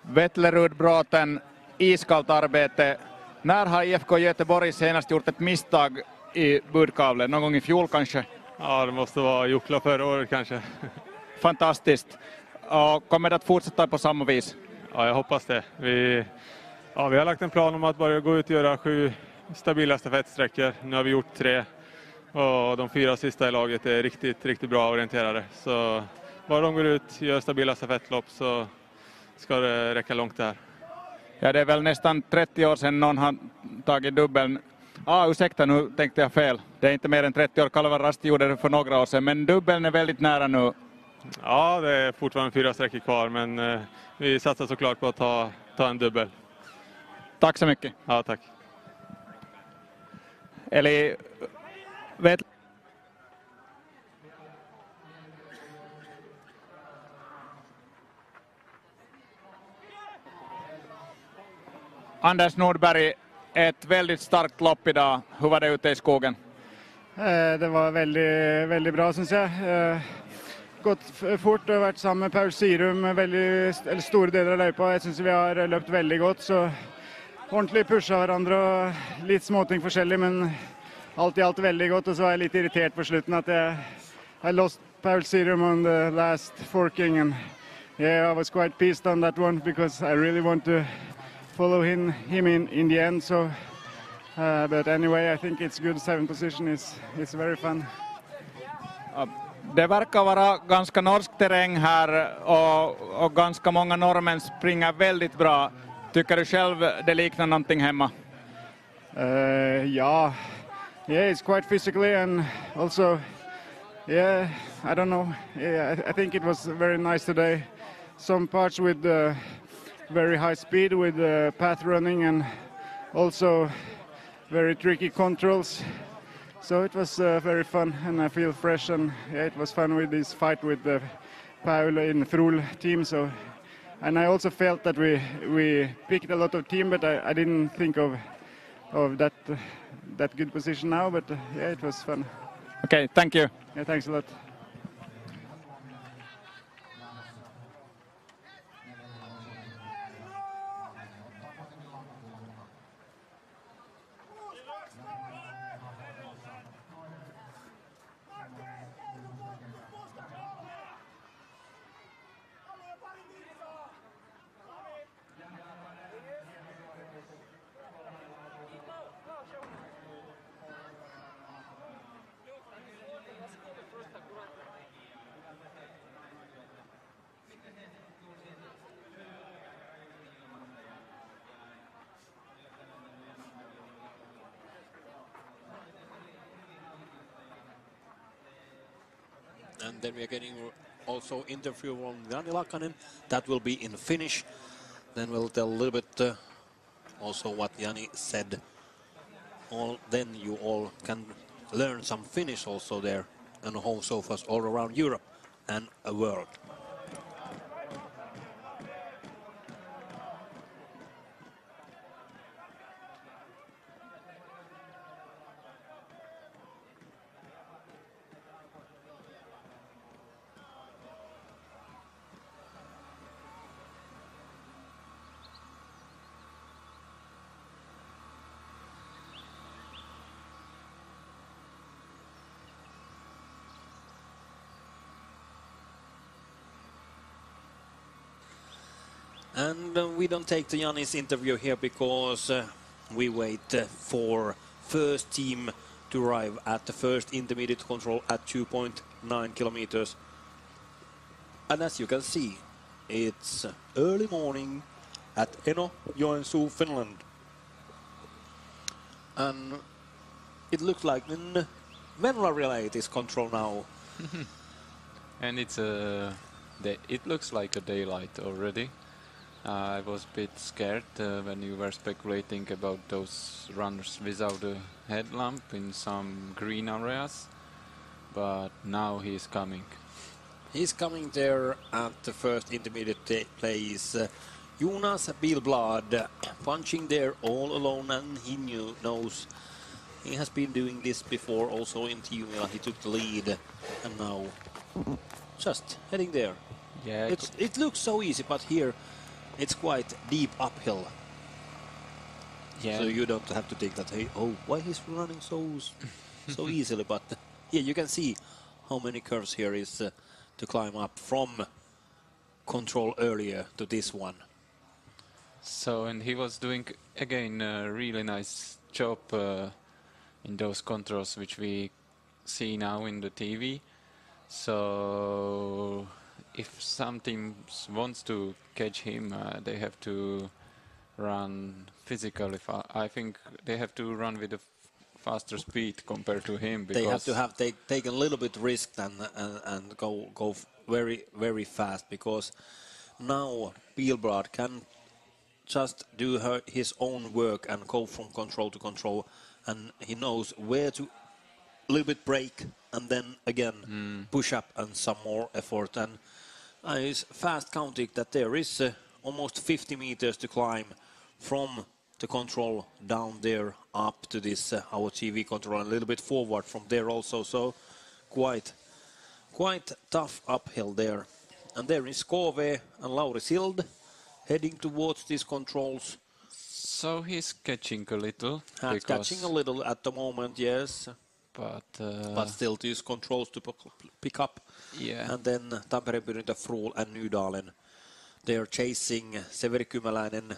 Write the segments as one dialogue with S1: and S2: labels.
S1: Vettlerud-Bråten, iskallt arbete. När har IFK Göteborg senast gjort ett misstag i budkavlen? Någon gång i fjol kanske?
S2: Ja, det måste vara Jukola förra året kanske.
S1: Fantastiskt. Och kommer det att fortsätta på samma vis?
S2: Ja, jag hoppas det. Vi har lagt en plan om att bara gå ut och göra 7 stabila stafettsträckor. Nu har vi gjort 3. Och de 4 sista i laget är riktigt bra orienterare. Så bara de går ut och gör stabila stafettlopp så ska det räcka långt där.
S1: Ja, det är väl nästan 30 år sedan någon har tagit dubbeln. Ursäkta, nu tänkte jag fel. Det är inte mer än 30 år. Kalvar Rasti gjorde det för några år sedan. Men dubbeln är väldigt nära nu.
S2: Ja, det är fortfarande 4 sträckor kvar. Men vi satsar såklart på att ta en dubbel.
S1: Tack så mycket.
S2: Ja, tack.
S1: Eli Anders Nordberg, ett väldigt starkt lopp idag. Hur var det ute i skogen?
S3: Det var väldigt bra, syns jag. Gått fort och varit sammen med Paul Sirum store deler av løypa. Jeg synes vi har løpt veldig godt, så ordentlig pusha hverandre og litt småting forskjellig, men alt i alt veldig godt. Og så var jeg litt irritert på slutten at I lost Paul Sirum on the last forking, and yeah, I was quite pissed on that one because I really want to follow him in the end. So, but anyway, I think it's good. 7th position is very fun.
S1: Det verkar vara ganska norsk terräng här och ganska många norrmän springer väldigt bra. Tycker du själv det liknar någonting hemma?
S3: Yeah, it's quite physically and also, yeah, I don't know. Yeah, I think it was very nice today. Some parts with very high speed with path running and also very tricky controls. So it was very fun and I feel fresh, and yeah, it was fun with this fight with Paul in Frul team. So, and I also felt that we picked a lot of team, but I didn't think of that good position now. But yeah, it was fun.
S1: Okay, thank you.
S3: Yeah, thanks a lot.
S4: And then we are getting also interview from Jani Lakanen. That will be in Finnish. Then we'll tell a little bit also what Jani said. Then you all can learn some Finnish also there and home sofas all around Europe and the world. And we don't take the Jani's interview here because we wait for first team to arrive at the first intermediate control at 2.9 kilometers. And as you can see, it's early morning at Eno, Joensuu, Finland. And it looks like in Venla relay it is control now.
S5: And it looks like a daylight already. I was a bit scared when you were speculating about those runners without a headlamp in some green areas, but now he's coming.
S4: He's coming there at the first intermediate place. Jonas Bilblad punching there all alone, and he knows he has been doing this before also in Tiumila. He took the lead, and now just heading there.
S5: Yeah,
S4: It looks so easy, but here it's quite deep uphill.
S5: yeah.
S4: So you don't have to think that, hey, oh, why he's running so easily. But yeah, you can see how many curves here is to climb up from control earlier to this one.
S5: So, and he was doing again a really nice job in those controls which we see now in the TV. So if some teams wants to catch him, they have to run physically. I think they have to run with a faster speed compared to him. Because
S4: They have to have take a little bit risk and go very fast, because now Pilbrad can just do his own work and go from control to control, and he knows where to a little bit brake and then again push up and some more effort. And is fast counting that there is almost 50 meters to climb from the control down there up to this our TV control, and a little bit forward from there also. So quite tough uphill there. And there is Kove and Lauri Sild heading towards these controls.
S5: so he's catching a little.
S4: Catching a little at the moment, yes.
S5: But
S4: Still to use controls to pick up.
S5: yeah.
S4: And then Tampere Pyrintä, Frohl and Nydalen. They're chasing Severi Kymäläinen,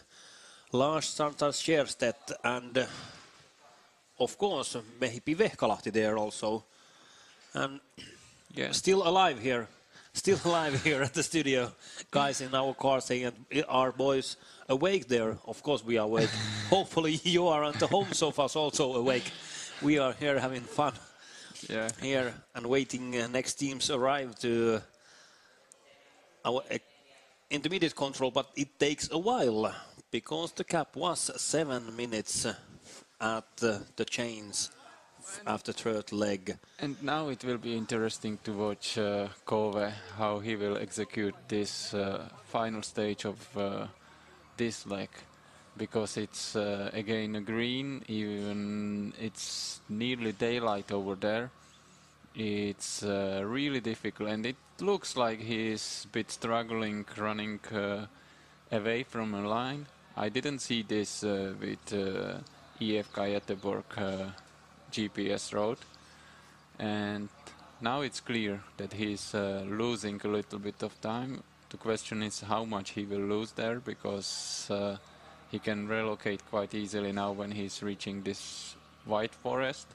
S4: Lars Santas Scherstedt, and of course Mehipi Vehkalahti there also. And
S5: Yeah.
S4: still alive here at the studio. Guys in our car saying, are boys awake there? Of course we are awake. Hopefully you are at the home sofas also awake. We are here having fun.
S5: Yeah.
S4: Here and waiting next teams arrive to our intermediate control, but it takes a while because the cap was 7 minutes at the chains after third leg.
S5: And now it will be interesting to watch Kove, how he will execute this final stage of this leg, because it's again a green, even it's nearly daylight over there. It's really difficult, and it looks like he's a bit struggling running away from a line. I didn't see this with EFK Göteborg GPS road, and now it's clear that he's losing a little bit of time. The question is how much he will lose there, because he can relocate quite easily now when he's reaching this white forest.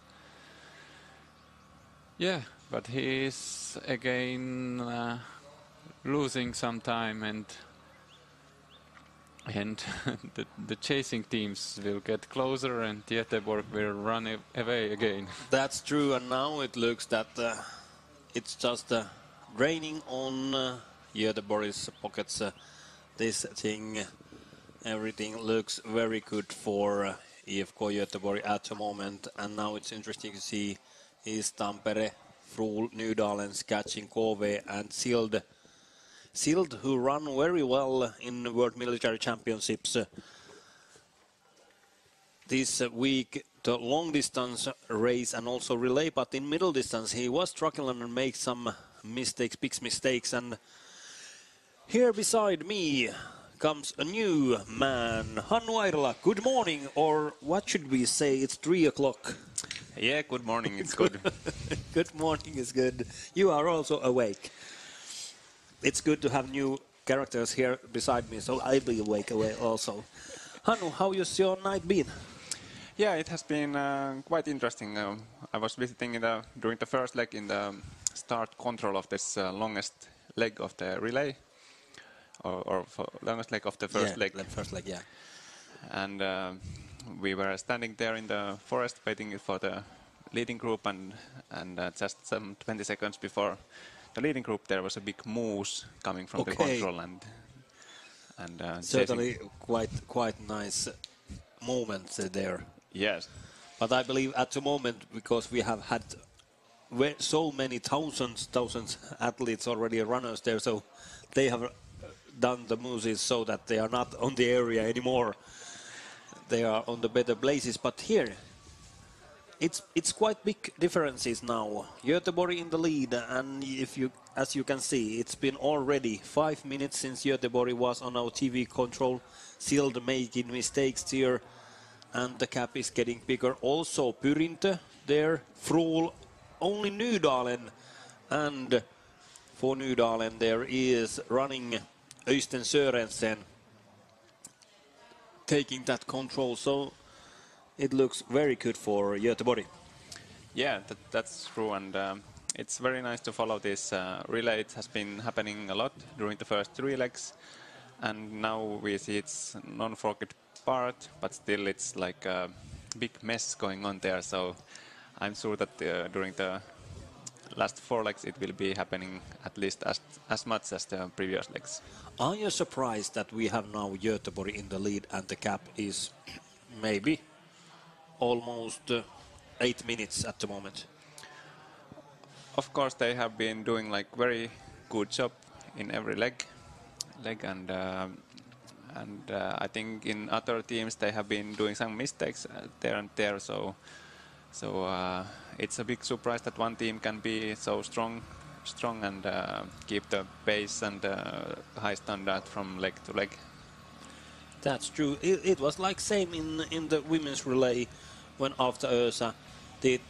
S5: Yeah, but he's again losing some time, and the chasing teams will get closer, and Göteborg will run away again.
S4: That's true, and now it looks that it's just draining on Göteborg's pockets. This thing, everything looks very good for IFK Göteborg at the moment, and now it's interesting to see is Tampere, Frohl, Nydalen catching Kove and Sild. Sild, who run very well in World Military Championships this week, the long distance race and also relay, but in middle distance he was struggling and make some mistakes, big mistakes. And here beside me comes a new man, Hannu Airola. Good morning, or what should we say? It's 3 o'clock.
S6: Yeah, good morning, it's good.
S4: Good morning is good. You are also awake. It's good to have new characters here beside me, so I'll be awake also. Hannu, how has your night been?
S6: Yeah, it has been quite interesting. I was visiting during the first leg in the start control of this longest leg of the relay, or longest leg of the first leg.
S4: First leg, yeah.
S6: And we were standing there in the forest waiting for the leading group, and just some 20 seconds before the leading group there was a big moose coming from the control, and
S4: certainly quite nice moments there.
S6: Yes,
S4: but I believe at the moment, because we have had so many thousands athletes already, runners there, so they have done the mooses so that they are not on the area anymore. They are on the better places. But here it's quite big differences now. Göteborg in the lead, and as you can see, it's been already 5 minutes since Göteborg was on our TV control. Sild making mistakes here, and the gap is getting bigger. Also Pyrintö there, Frohl, only Nydalen, and for Nydalen there is running Øystein Sørensen taking that control, so it looks very good for Göteborg.
S6: Yeah, that's true, and it's very nice to follow this relay. It has been happening a lot during the first 3 legs, and now we see it's non-forked part, but still it's like a big mess going on there, so I'm sure that during the last 4 legs it will be happening at least as much as the previous legs.
S4: Are you surprised that we have now Göteborg in the lead and the gap is maybe almost 8 minutes at the moment?
S6: Of course, they have been doing like very good job in every leg, and I think in other teams they have been doing some mistakes there and there. So it's a big surprise that one team can be so strong and keep the pace and high standard from leg to leg.
S4: That's true. It was like same in the women's relay when after Ösa did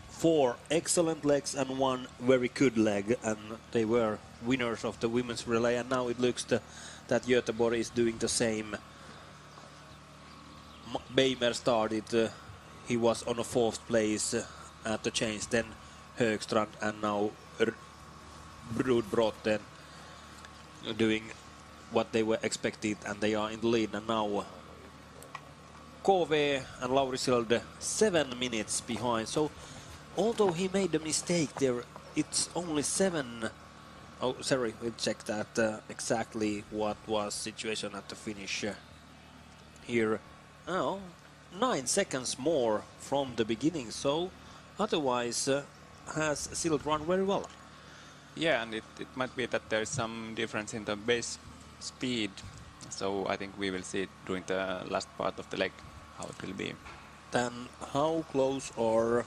S4: 4 excellent legs and 1 very good leg, and they were winners of the women's relay, and now it looks that Göteborg is doing the same. Beimer started, he was on a 4th place at the change, then Högstrand, and now Brudbrotten doing what they were expected, and they are in the lead, and now KV and Lauri Sild 7 minutes behind. So although he made a mistake there, it's only 7. Oh, sorry, we'll check that exactly what was situation at the finish here. Oh, 9 seconds more from the beginning, so otherwise has Sild run very well.
S6: Yeah, and it might be that there is some difference in the base speed, so I think we will see it during the last part of the leg how it will be.
S4: Then how close are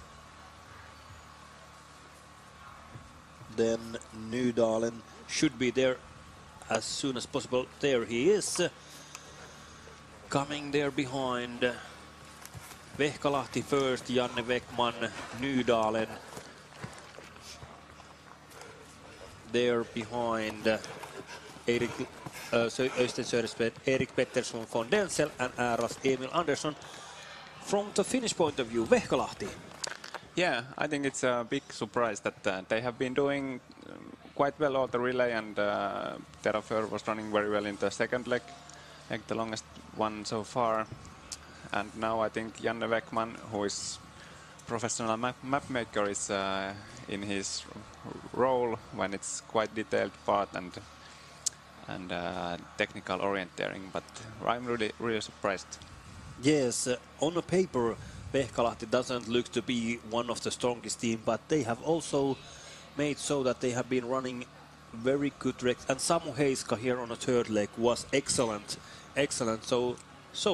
S4: then Nydalen should be there as soon as possible. There he is, coming there behind. Vehkalahti first, Janne Weckman, Nydalen there behind Øystein Sørensen, Erik Pettersson von Denzel and Ääras Emil Andersson. From the Finnish point of view, Vehkalahti.
S6: Yeah, I think it's a big surprise that they have been doing quite well all the relay, and Teraför was running very well in the second leg, the longest one so far. And now I think Janne Weckman, who is professional map maker, is in his role when it's quite detailed part and technical orienteering, but I'm really surprised.
S4: Yes, on the paper Vehkalahti doesn't look to be one of the strongest team, but they have also made so that they have been running very good tracks, and Samu Heiska here on the 3rd leg was excellent. So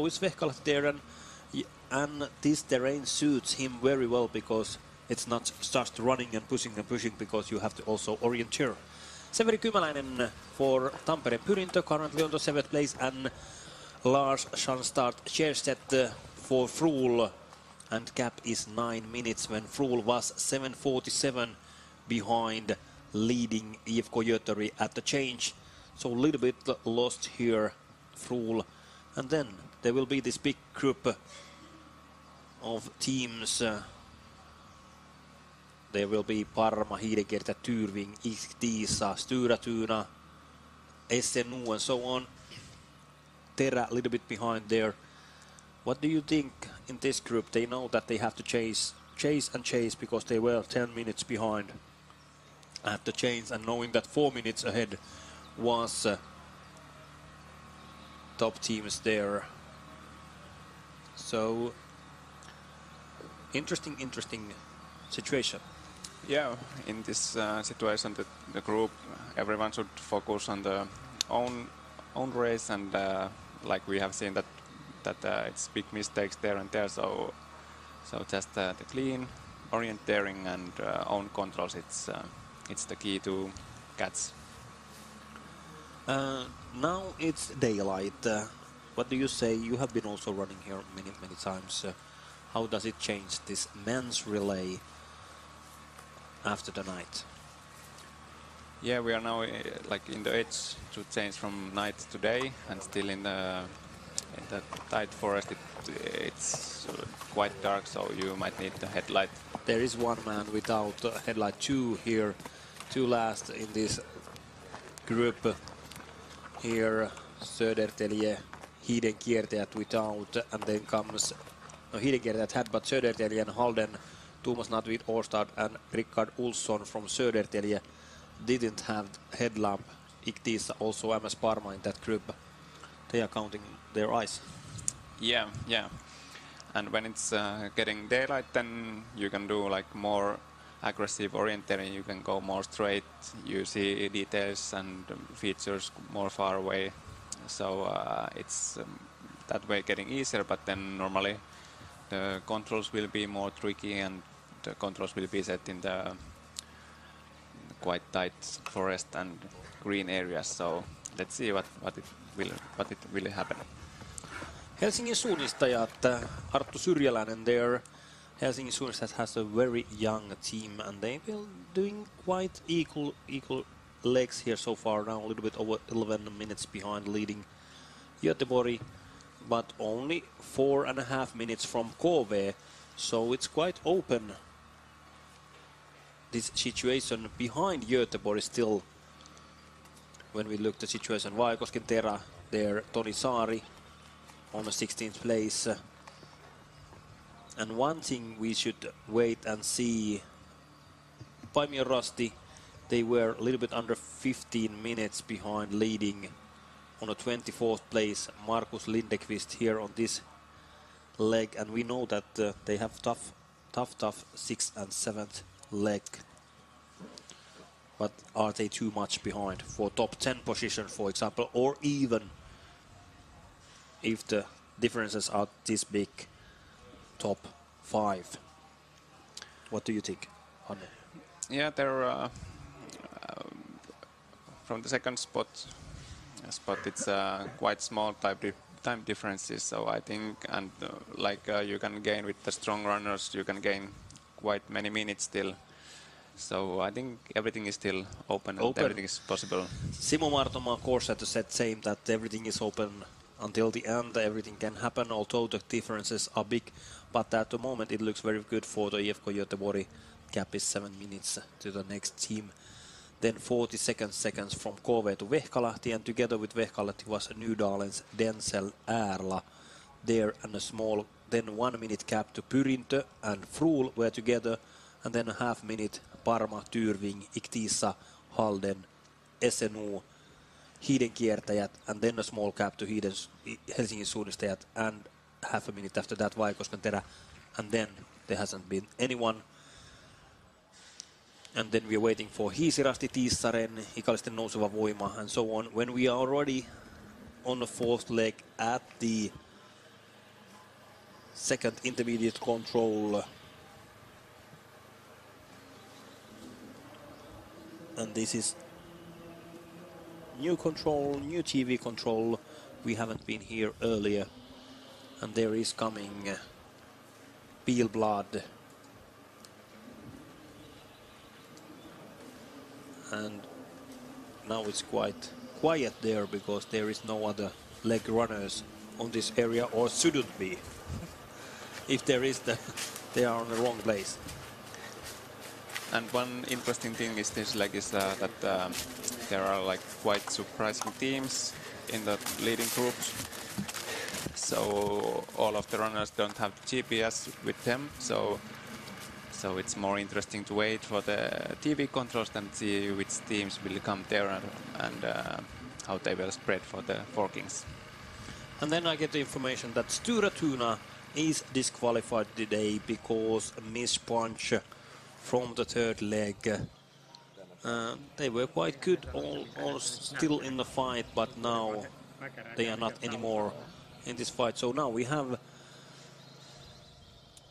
S4: is Vehkalahti there, and this terrain suits him very well because it's not just running and pushing because you have to also orienteer. Severi Kymäläinen for Tampere Pyrintö, currently on the 7th place, and Lars Schanstart Kjærstedt for Frohl, and gap is 9 minutes when Frohl was 7:47 behind leading IFK Göteborg at the change. So a little bit lost here, Frohl, and then there will be this big group of teams. There will be Parma, Hiidekerta, Tyrving, Ihtisa, Stura-Tuna, SNU and so on. Terä a little bit behind there. What do you think in this group? They know that they have to chase because they were 10 minutes behind at the change, and knowing that 4 minutes ahead was top teams there. So interesting situation.
S6: Yeah, in this situation, the group, everyone should focus on the own race, and like we have seen that it's big mistakes there and there. So So just the clean orienteering and own controls, it's the key to catch.
S4: Now it's daylight. What do you say? You have been also running here many times. How does it change this men's relay after the night?
S6: Yeah, we are now like in the edge to change from night to day, and still in the tight forest. It's quite dark, so you might need the headlight.
S4: There is one man without headlight, two here, two last in this group. Here Södertälje, Hiidenkiertäjät without, and then comes Hiidenkiertäjät had, but Södertälje and Halden, Thomas Natvit Årstad and Rickard Olsson from Södertälje didn't have headlamp. Iktisa also MS Parma in that group. They are counting their eyes.
S6: Yeah. And when it's getting daylight, then you can do like more aggressive orienteering. You can go more straight. You see details and features more far away. So it's that way getting easier. But then normally the controls will be more tricky, and the controls will be set in the quite tight forest and green areas. So let's see what it will happen.
S4: Helsingin suunnistajat, Arttu Syrjäläinen there. Helsingin suunnistajat has a very young team, and they've been doing quite equal legs here so far. Now a little bit over 11 minutes behind leading Göteborg, but only 4.5 minutes from KV, so it's quite open. This situation behind Göteborg still, when we look at the situation, Vaikosken Tera there, Toni Saari on the 16th place. And one thing we should wait and see, Paimio Rasti, they were a little bit under 15 minutes behind leading on the 24th place, Markus Lindekvist here on this leg, and we know that they have tough 6th and 7th leg. But are they too much behind for top 10 position, for example, or even if the differences are this big, top 5? What do you think, Hanne?
S6: Yeah, they're from the second spot it's quite small time differences. So I think, and you can gain with the strong runners, you can gain quite many minutes still. So I think everything is still open. And everything is possible.
S4: Simo Martoma, of course, had said same, that everything is open until the end. Everything can happen, although the differences are big. But at the moment, it looks very good for the IFK Göteborg. Gap is 7 minutes to the next team. Then 42 seconds from KV to Vehkalahti, and together with Vehkalahti was Nydalen's Denzel Erla there, and a small, then 1 minute gap to Pyrintö and Frohl were together, and then a half minute Parma, Tyrving, Iktisa, Halden, SNU, Hiidenkiertäjät, and then a small gap to Helsingin suunnistajat, and half a minute after that Vaikosken Terä, and then there hasn't been anyone. And then we're waiting for Hiisirasti, Tiissaren, Ikallisten Nouseva Voima, and so on. When we are already on the 4th leg at the second intermediate control, and this is new control, new TV control. We haven't been here earlier, and there is coming Pilblad. And now it's quite quiet there because there is no other leg runners on this area, or shouldn't be. If there is, they are on the wrong place.
S6: And one interesting thing is this leg is that there are like quite surprising teams in the leading groups. So all of the runners don't have the GPS with them. So it's more interesting to wait for the TV controls than see which teams will come there and how they will spread for the forkings.
S4: And then I get the information that Sture Tuna is disqualified today because a miss punch from the third leg. They were quite good, all still in the fight, but now they are not anymore in this fight. So now we have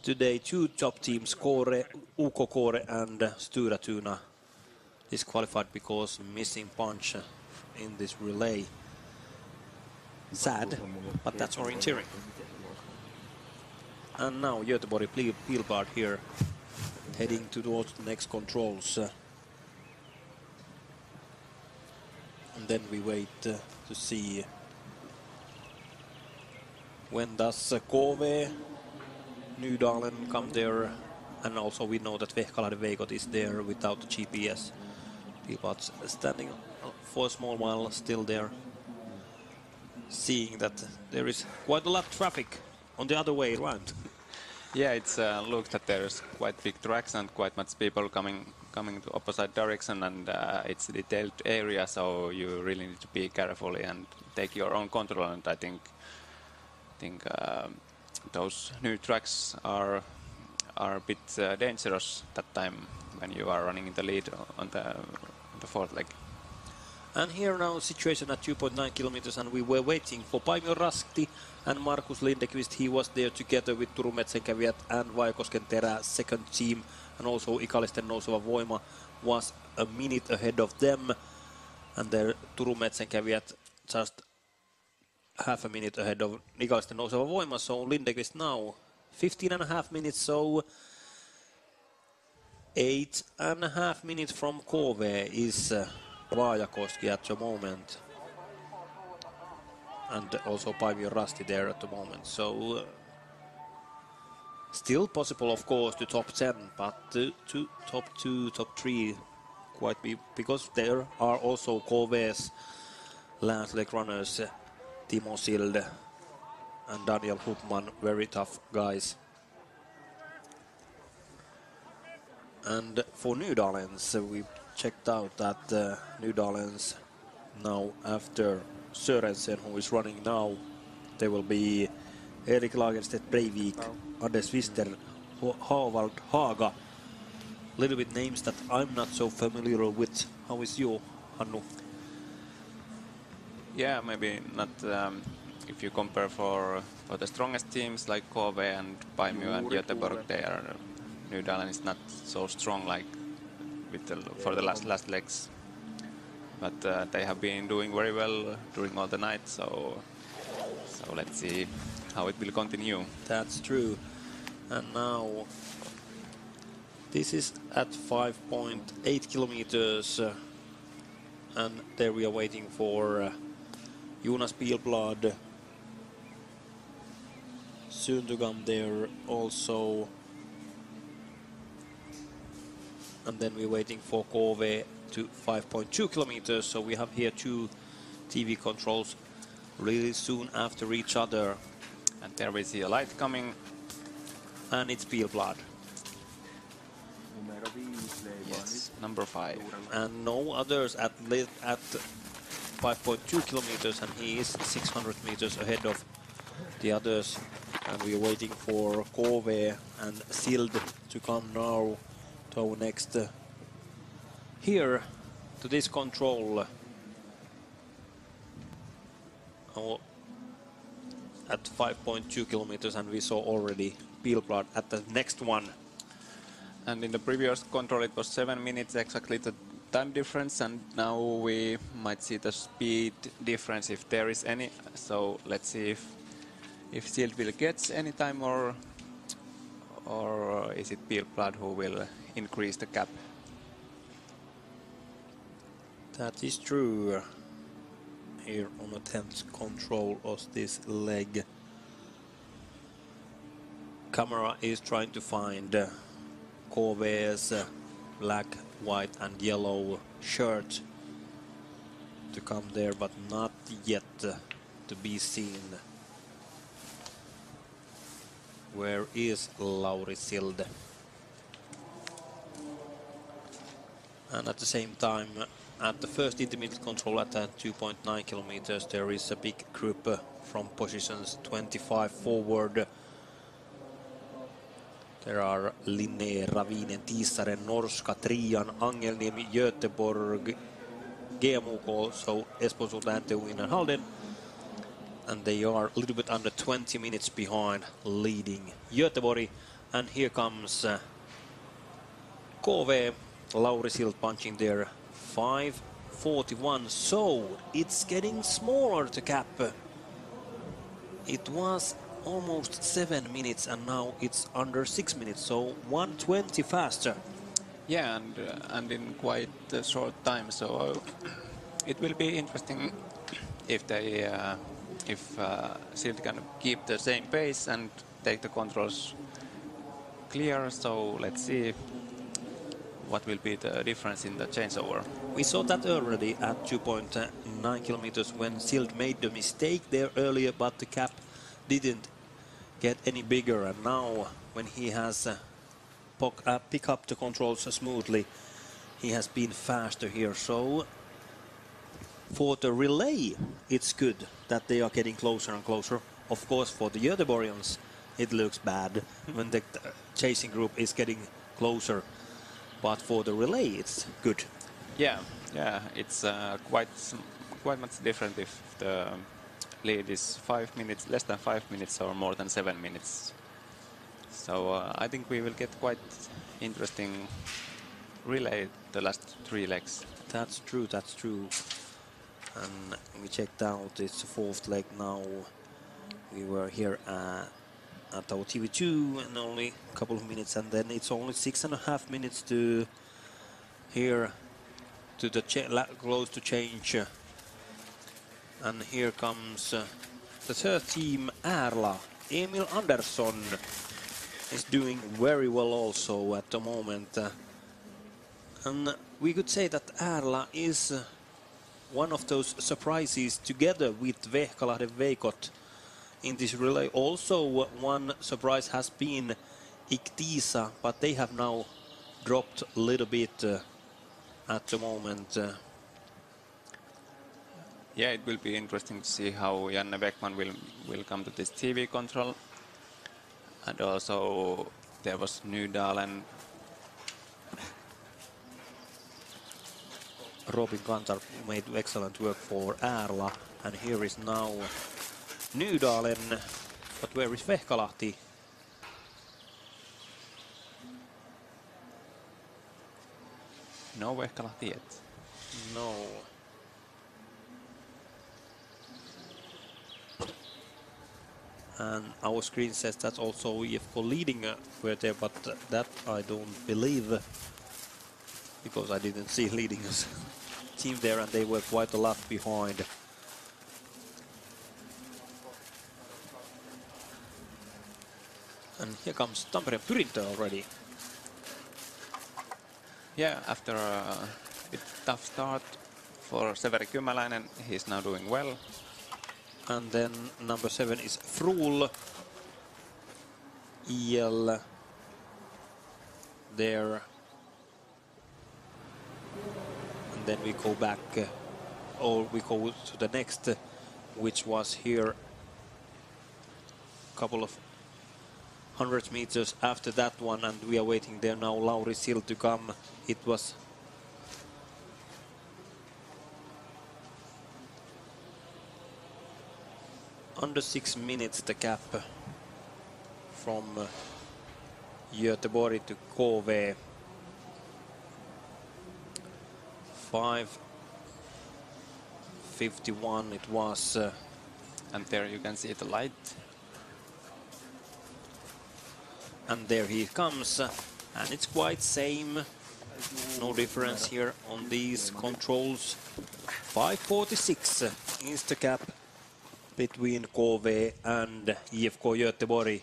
S4: today 2 top teams, UK Kore and Stura Tuna, disqualified because missing punch in this relay. Sad, but that's orienteering. And now Göteborg Pilbard here, heading towards the next controls. And then we wait to see when does KV, Nydalen come there, and also we know that Vehkalahden Veikot is there without the GPS. Pilbard's standing for a small while still there, seeing that there is quite a lot of traffic on the other way around.
S6: Yeah, it's looks that there's quite big tracks and quite much people coming to opposite direction, and it's a detailed area, so you really need to be careful and take your own control. And I think those new tracks are a bit dangerous that time when you are running in the lead on the fourth leg.
S4: And here now situation at 2.9 kilometers, and we were waiting for Paimio Raski and Markus Lindekvist. He was there together with Turun Metsenkävijät and Vajakosken Terä, second team, and also Ikallisten Nouseva Voima was a minute ahead of them, and there Turun Metsenkävijät just half a minute ahead of Ikallisten Nouseva Voima. So Lindekvist now 15.5 minutes, so 8.5 minutes from KV is Vajakoski at the moment, and also Paimio Rasti there at the moment. So still possible, of course, to top 10, but to top 2, top 3 quite be, because there are also KV's last leg runners, Timo Sild and Daniel Hupman, very tough guys. And for Nydalens, we checked out that Nydalens now after Sørensen, who is running now, there will be Erik Lagerstedt Breivik, Anders Wister, Havald Haga. Little bit names that I'm not so familiar with. How is you, Hannu?
S6: Yeah, maybe not. If you compare for the strongest teams like KV and Paimio and Göteborg, Nydalen is not so strong like for the last legs, but they have been doing very well during all the night. So let's see how it will continue.
S4: That's true. And now this is at 5.8 kilometers, and there we are waiting for Jonas Pilblad soon to come there also. And then we're waiting for KV to 5.2 kilometers. So we have here 2 TV controls really soon after each other.
S6: And there we see a light coming.
S4: And it's Pilblad.
S6: Yes, number 5.
S4: And no others at 5.2 kilometers, and he is 600 meters ahead of the others. And we're waiting for KV and Sild to come now. So next here to this control at 5.2 kilometers, and we saw already Pilblad at the next one.
S6: And in the previous control it was 7 minutes exactly the time difference, and now we might see the speed difference if there is any. So let's see if Sild will get any time, or is it Pilblad who will increase the gap?
S4: That is true. Here on the 10th control of this leg, camera is trying to find KV's black, white and yellow shirt to come there, but not yet to be seen. Where is Lauri Sild? And at the same time, at the first intermediate control at 2.9 kilometers, there is a big group from positions 25 forward. There are Linné, Ravinen, Tiisaren, Norska, Trian, Angelniemi, Göteborg, GMUK, so Espoo, Sulta, and Halden. And they are a little bit under 20 minutes behind, leading Göteborg. And here comes KV, Lauri Sild punching there 5:41. So it's getting smaller, the gap. It was almost 7 minutes and now it's under 6 minutes, so 1:20 faster.
S6: Yeah, and in quite a short time, so it will be interesting if they if Sild can keep the same pace and take the controls clear. So let's see what will be the difference in the changeover.
S4: We saw that already at 2.9 kilometers when Sild made the mistake there earlier, but the gap didn't get any bigger, and now when he has pick up the controls smoothly, he has been faster here. So for the relay, it's good that they are getting closer and closer. Of course, for the Göteborgians, it looks bad when the chasing group is getting closer. But for the relay, it's good.
S6: Yeah, it's quite much different if the lead is 5 minutes, less than 5 minutes, or more than 7 minutes. So I think we will get quite interesting relay the last 3 legs.
S4: That's true, that's true. And we checked out, it's the 4th leg now. We were here at our TV2 and only a couple of minutes, and then it's only 6.5 minutes to here to the close to change. And here comes the 3rd team, Ärla. Emil Andersson is doing very well also at the moment. And we could say that Ärla is one of those surprises together with Vehkalahden Veikot in this relay. Also, one surprise has been Iktisa, but they have now dropped a little bit at the moment.
S6: Yeah, it will be interesting to see how Janne Beckman will come to this TV control. And also there was Nydalen.
S4: Robin Kantar made excellent work for Ärla, and here is now Nydalen. But where is Vehkalahti?
S6: No Vehkalahti yet.
S4: No. And our screen says that also IFK leading were there, but that I don't believe, because I didn't see leading us team there, and they were quite a lot behind. And here comes Tampereen Pyrintö already.
S6: Yeah, after a bit tough start for Severi Kymäläinen, he's now doing well.
S4: And then number 7 is Frul. EL there. And then we go back, or we go to the next, which was here a couple of 100 meters after that one, and we are waiting there now Lauri Sild to come. It was under 6 minutes the gap from Göteborg to KV. 5:51 it was.
S6: And there you can see the light.
S4: And there he comes, and it's quite same, no difference here on these controls. 5:46 is the gap between KV and IFK Göteborg.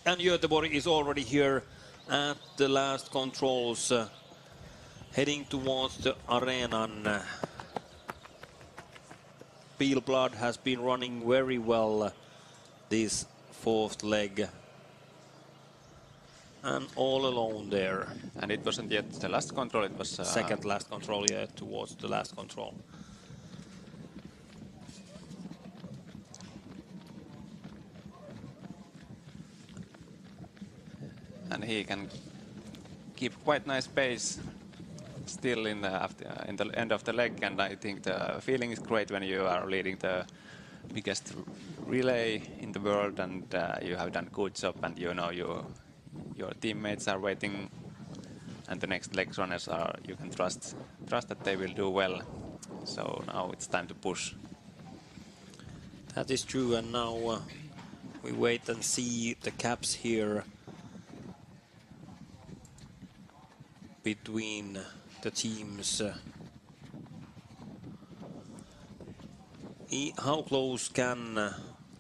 S4: And Göteborg is already here at the last controls, heading towards the arenan. Pilblad has been running very well this 4th leg. And all alone there.
S6: And it wasn't yet the last control, it was...
S4: second last control, yeah, towards the last control.
S6: And he can keep quite nice pace still in the end of the leg, and I think the feeling is great when you are leading the biggest relay in the world, and you have done good job, and you know your teammates are waiting, and the next leg runners are, you can trust that they will do well. So now it's time to push.
S4: That is true, and now we wait and see the caps here between the teams. How close can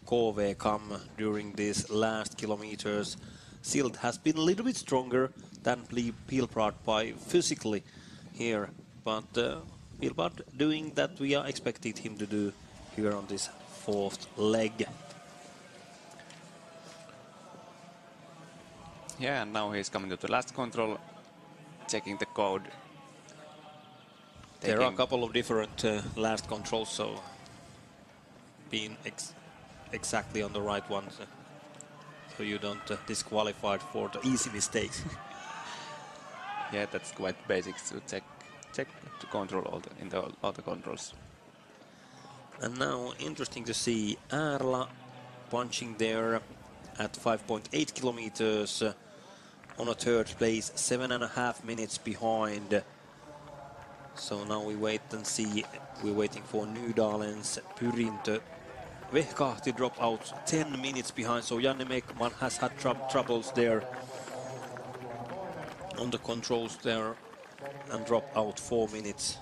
S4: KV come during these last kilometers? Silt has been a little bit stronger than Pilbard by physically here, but Pilbard doing that we are expecting him to do here on this fourth leg.
S6: Yeah, and now he's coming to the last control, checking the code.
S4: There are a couple of different last controls, so being exactly on the right one, so you don't disqualified for the easy mistakes.
S6: Yeah, that's quite basic to check to control all the controls.
S4: And now interesting to see Aarla punching there at 5.8 kilometers on a third place, 7.5 minutes behind. So now we wait and see. We're waiting for Nydalen's Pyrintö. Vehkahti drop out 10 minutes behind, so Janne Mekman has had troubles there on the controls there and drop out 4 minutes.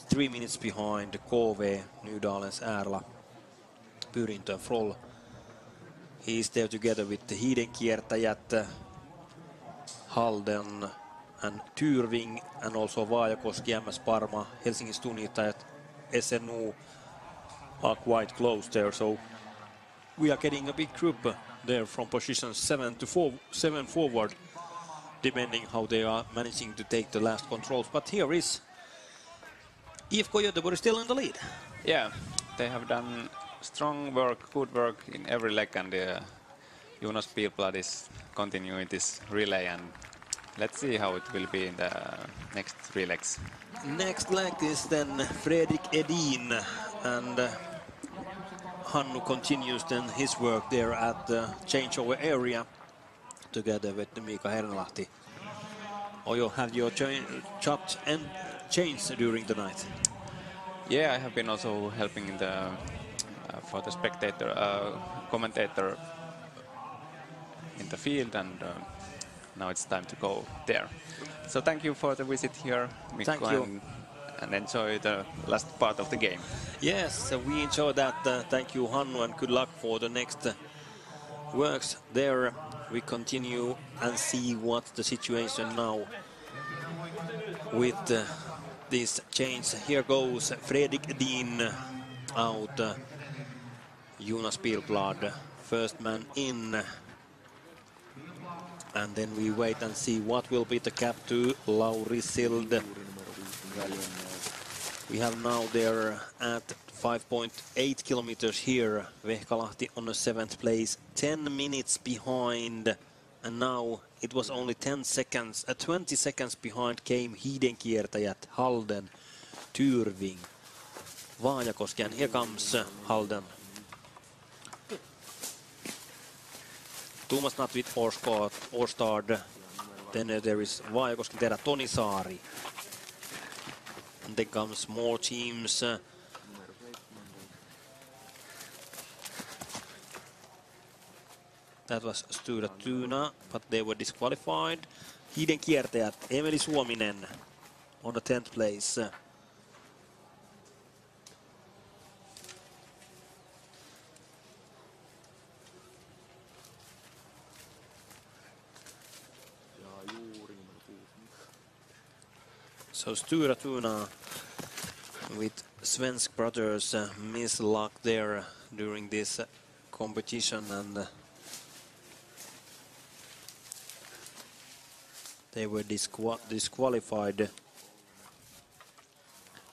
S4: 3 minutes behind KV, Nydalen's Aarla, Pyrintö, Froll. He's there together with the hiidenkiertäjät, Halden and Tyrving, and also Vaajakoski, MS Parma, Helsingin Tunnistajat, SNU are quite close there. So we are getting a big group there from position 7 forward, depending how they are managing to take the last controls. But here is IFK Göteborg still in the lead.
S6: Yeah, they have done strong work, good work in every leg, and Jonas Pilblad is continuing this relay, and let's see how it will be in the next 3 legs.
S4: Next leg is then Fredrik Edin, and Hannu continues then his work there at the changeover area together with Mika Hernlahti. Ojo, have you chopped and changed during the night?
S6: Yeah, I have been also helping in the for the spectator commentator in the field, and now it's time to go there. So thank you for the visit here, Mikko,
S4: Thank you.
S6: And enjoy the last part of the game.
S4: Yes, we enjoy that. Thank you, Hannu, and good luck for the next works there. We continue and see what's the situation now with this change. Here goes Fredrik Edin out. Jonas Pilblad, first man in. And then we wait and see what will be the cap to Lauri Sild. We have now there at 5.8 kilometers here. Vehkalahti on the 7th place, 10 minutes behind. And now it was only 10 seconds, 20 seconds behind came hiidenkiertäjät, Halden, Tyrving, Vaajakoski, and here comes Halden. Thomas Natvit, Årstad. Then there is Vaajakoski, Terä, Tonisaari. And then comes more teams. That was Stura Tuna, but they were disqualified. Hiidenkiertäjät, Emeli Suominen on the 10th place. So Stura Tuna with Svensk brothers miss luck there during this competition, and they were disqualified,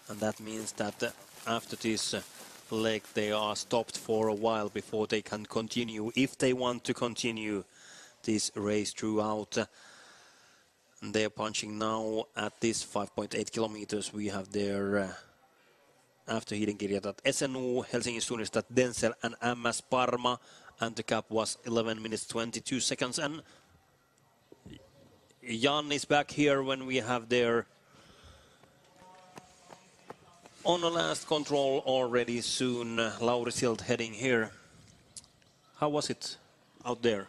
S4: and that means that after this leg they are stopped for a while before they can continue, if they want to continue this race throughout. And they are punching now at this 5.8 kilometers. We have there after hiidenkiertäjät SNU, Helsingin Tunnistajat, Denzel and MS Parma, and the cap was 11 minutes 22 seconds. And Jan is back here when we have their on the last control already soon. Lauri Sild heading here. How was it out there?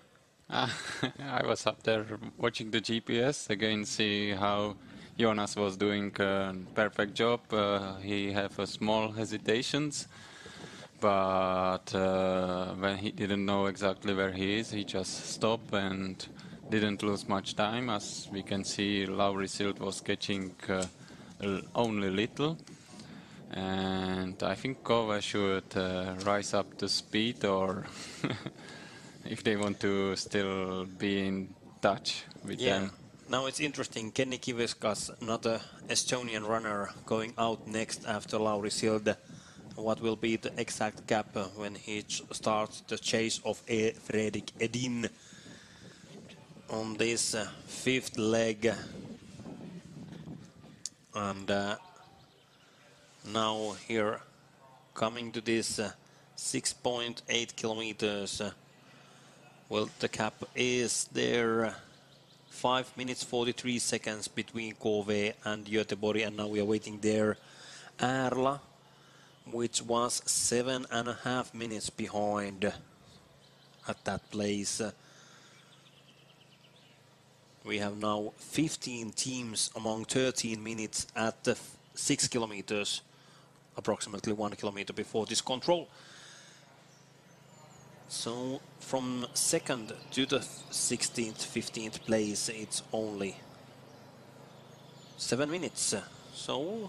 S5: I was up there watching the GPS again, see how Jonas was doing a perfect job. He have a small hesitations, but when he didn't know exactly where he is, he just stopped and didn't lose much time. As we can see, Lauri Sild was catching only little. And I think Kove should rise up to speed, or if they want to still be in touch with them.
S4: Now it's interesting. Kenny Kiviskas, another Estonian runner, going out next after Lauri Sild. What will be the exact gap when he starts the chase of Fredrik Edin on this fifth leg? And now here, coming to this 6.8 kilometers, well, the cap is there. 5 minutes 43 seconds between Kove and Göteborg, and now we are waiting there. Ärla, which was 7.5 minutes behind at that place. We have now 15 teams among 13 minutes at the 6 kilometers. Approximately 1 kilometer before this control. So from 2nd to the 16th, 15th place, it's only 7 minutes. So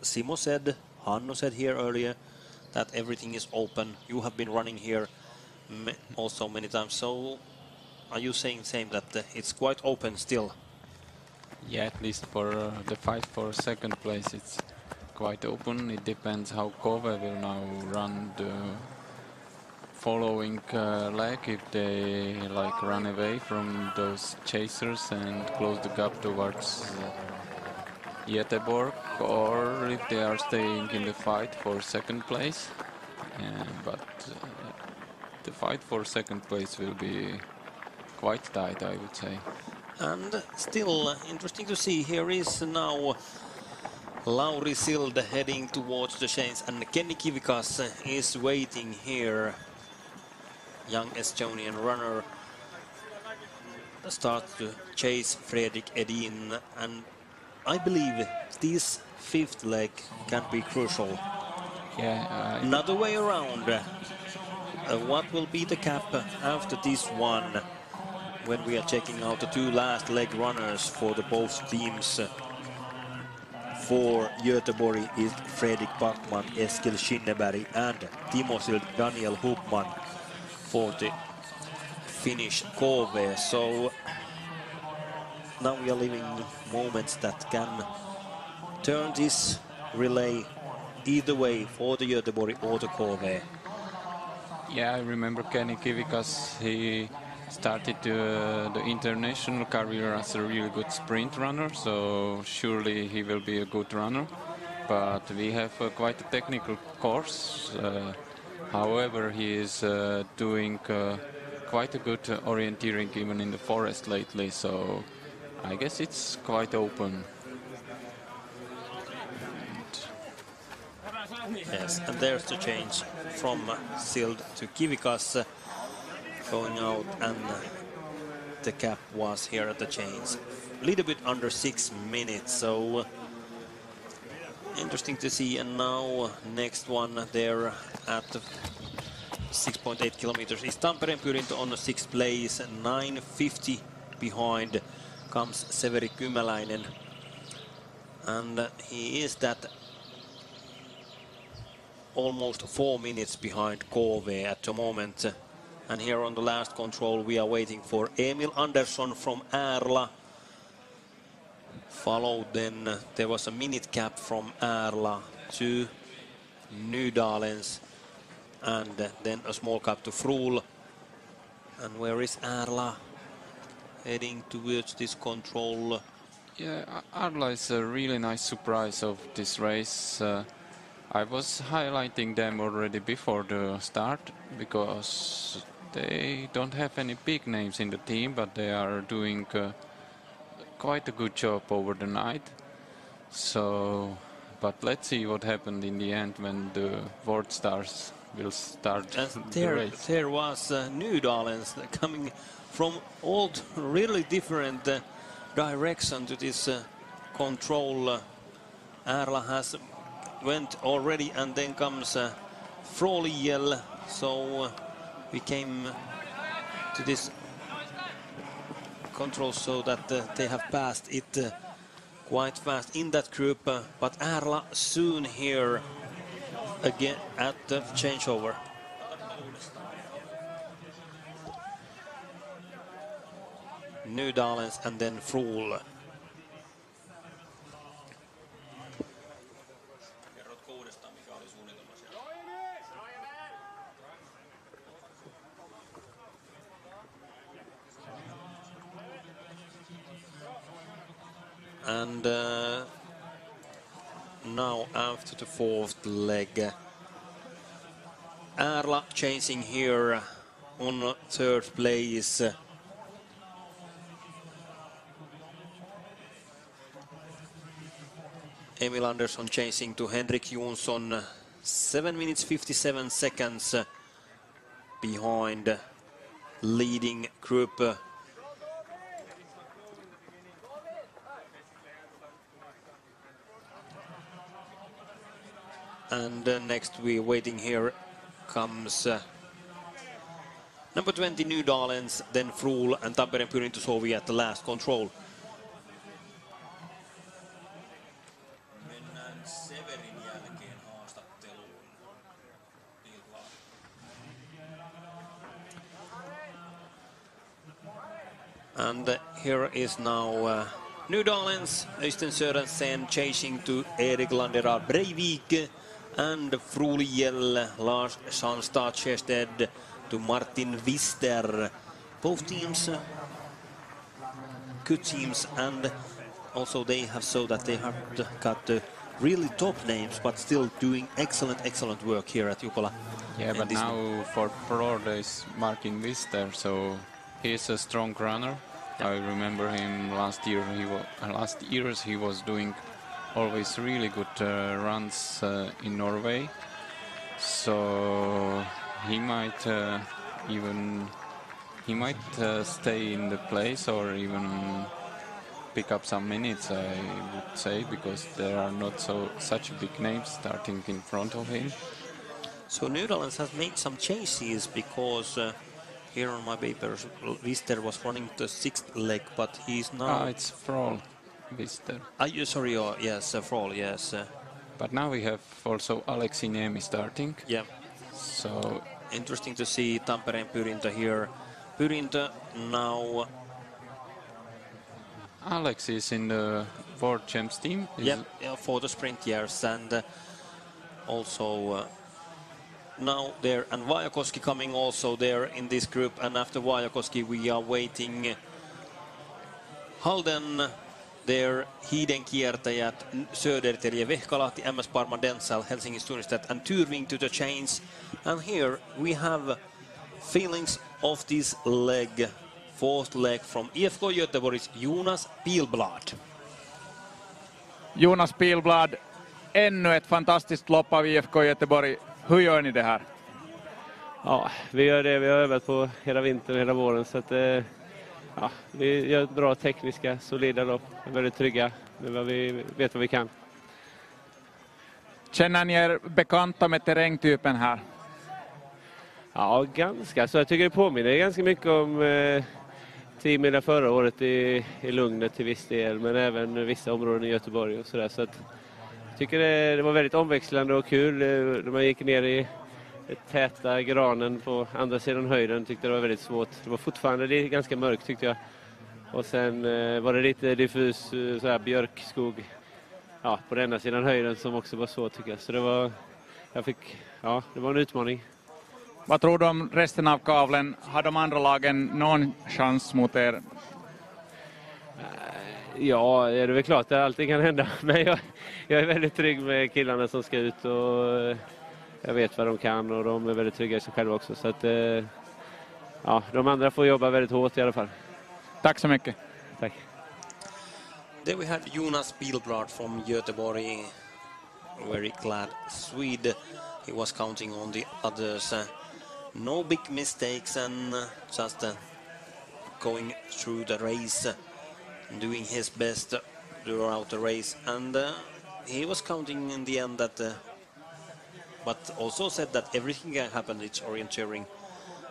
S4: Simo said, Hannu said here earlier that everything is open. You have been running here also many times. So are you saying same that it's quite open still?
S5: Yeah, at least for the fight for second place, it's quite open. It depends how Kove will now run the following leg, if they like run away from those chasers and close the gap towards Göteborg, or if they are staying in the fight for second place. But the fight for second place will be quite tight, I would say.
S4: And still interesting to see, here is now Lauri Sild heading towards the chains, and Kenny Kivikas is waiting here. Young Estonian runner starts to chase Fredrik Edin, and I believe this fifth leg can be crucial.
S5: Yeah.
S4: Another way around. What will be the cap after this one when we are checking out the two last leg runners for the both teams? For Göteborg is Fredrik Backman, Eskil Skinneberg, and Timo Sild, Daniel Hubman for the Finnish Kove. So now we are living moments that can turn this relay either way for the Göteborg or the Kove.
S5: Yeah, I remember Kenny Kivikas. He started the international career as a really good sprint runner, so surely he will be a good runner. But we have quite a technical course. However, he is doing quite a good orienteering even in the forest lately, so I guess it's quite open.
S4: Yes, and there's the change from Sild to Kivikas going out, and the cap was here at the chains. A little bit under 6 minutes, so interesting to see. And now next one there at the 6.8 kilometers is Tampereen Pyrintö on the 6th place. 9:50 behind comes Severi Kymäläinen, and he is that almost 4 minutes behind Kove at the moment. And here on the last control we are waiting for Emil Andersson from Ärla. Followed then, there was a minute cap from Ärla to Nydalens, and then a small cap to Frul. And where is Ärla heading towards this control?
S5: Yeah, Ärla is a really nice surprise of this race. I was highlighting them already before the start because they don't have any big names in the team, but they are doing quite a good job over the night. So, but let's see what happened in the end when the World Stars will start the race.
S4: There was Nydalens coming from all really different direction to this control. Erla has went already, and then comes Froliel. So we came to this control so that they have passed it quite fast in that group, but Erla soon here again at the changeover. Nydalens and then Frohl. And now after the fourth leg, Erla chasing here on third place. Emil Andersson chasing to Henrik Jonsson, 7 minutes 57 seconds behind leading group. And next we're waiting here comes number 20 Nydalens, then Frohl and Tampereen Pyrintu Sovi at the last control. And here is now Nydalens, Øystein Sørensen chasing to Erik Landerar Breivik, and Froliel, Lars Sandstad Kjersted to Martin Wister. Both teams, good teams, and also they have so that they have got really top names, but still doing excellent work here at Jukola.
S5: Yeah, but now for pro there's Martin Wister, so he's a strong runner. Yeah. I remember him last year. Last years he was doing always really good runs in Norway, so he might stay in the place or even pick up some minutes, I would say, because there are not such big names starting in front of him.
S4: So Nydalens has made some changes, because here on my papers Wister was running the sixth leg, but he's now...
S5: it's Frohl. Wister.
S4: Sorry, yes, Frohl, yes.
S5: But now we have also Aleksi Niemi starting.
S4: Yeah.
S5: So
S4: interesting to see Tampereen Pyrintu here. Pyrintu now...
S5: Alex is in the World Champs team.
S4: Yeah, for the sprint years, and also now there, and Vajakoski coming also there in this group, and after Vajakoski we are waiting Halden, there hiidenkiertäjät Söderterje Vehkalahti, MS Parma Dental, Helsingin Suunnistajat, and Tyrving to the chains. And here we have feelings of this leg, fourth leg from IFK Göteborg's Jonas Pilblad.
S1: Jonas Pilblad, ännu ett fantastiskt lopp av IFK Göteborg. Hur gör ni det här?
S7: Ja, vi gör det. Vi har övat på hela vintern, hela våren, så att ja, vi gör bra tekniska, solida lopp, väldigt trygga, vi vet vad vi kan.
S1: Känner ni er bekanta med terrängtypen här?
S7: Ja, ganska. Så jag tycker det påminner ganska mycket om teamen förra året i Lugnet till viss del, men även vissa områden i Göteborg och sådär. Så att jag tycker det var väldigt omväxlande och kul. När man gick ner i täta granen på andra sidan höjden tyckte det var väldigt svårt. Det var fortfarande ganska mörkt tyckte jag. Och sen var det lite diffus så här björkskog på den ena sidan höjden som också var svårt tycker jag. Så det var det var en utmaning.
S1: Vad tror du om resten av kavlen? Har de andra lagen någon chans mot er?
S7: Ja, det är väl klart att allting kan hända. Men jag är väldigt trygg med killarna som ska ut och jag vet vad de kan och de är väldigt trygga i sig själva också. Så att de andra får jobba väldigt hårt i alla fall.
S1: Tack så mycket.
S7: Tack.
S4: There we had Jonas Pilblad from Göteborg, very glad Swede. He was counting on the others. No big mistakes and just going through the race, doing his best throughout the race. And he was counting in the end that, but also said that everything can happen, it's orienteering.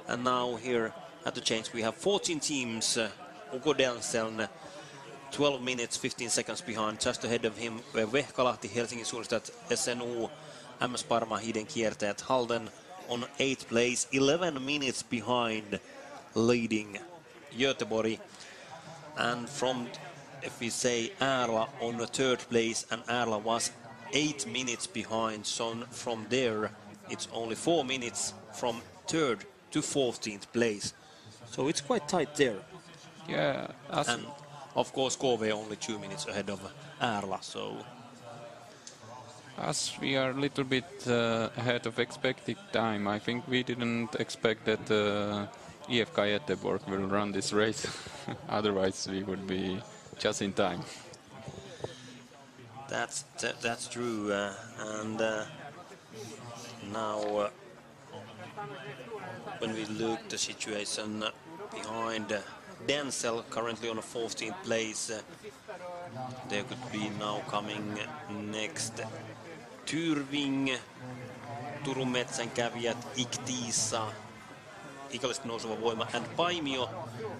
S4: And now here at the change we have 14 teams. Uko Denseln 12 minutes 15 seconds behind, just ahead of him Vehkalahti, Helsingin Suurstat, SNU, MS Parma, Hiden Kiertäjät, Halden on 8th place, 11 minutes behind, leading Göteborg. And from, if we say Ärla on the 3rd place, and Ärla was 8 minutes behind, so from there it's only 4 minutes from 3rd to 14th place. So it's quite tight there.
S5: Yeah,
S4: and of course KV only 2 minutes ahead of Ärla, so
S5: as we are a little bit ahead of expected time, I think we didn't expect that IFK Göteborg will run this race. Otherwise we would be just in time.
S4: That's true, and now when we look the situation behind Denzel, currently on a 14th place, there could be now coming next Tyrving, Turun Metsänkävijät, Iktiisa, Ikaallisesti Nouseva Voima and Paimio,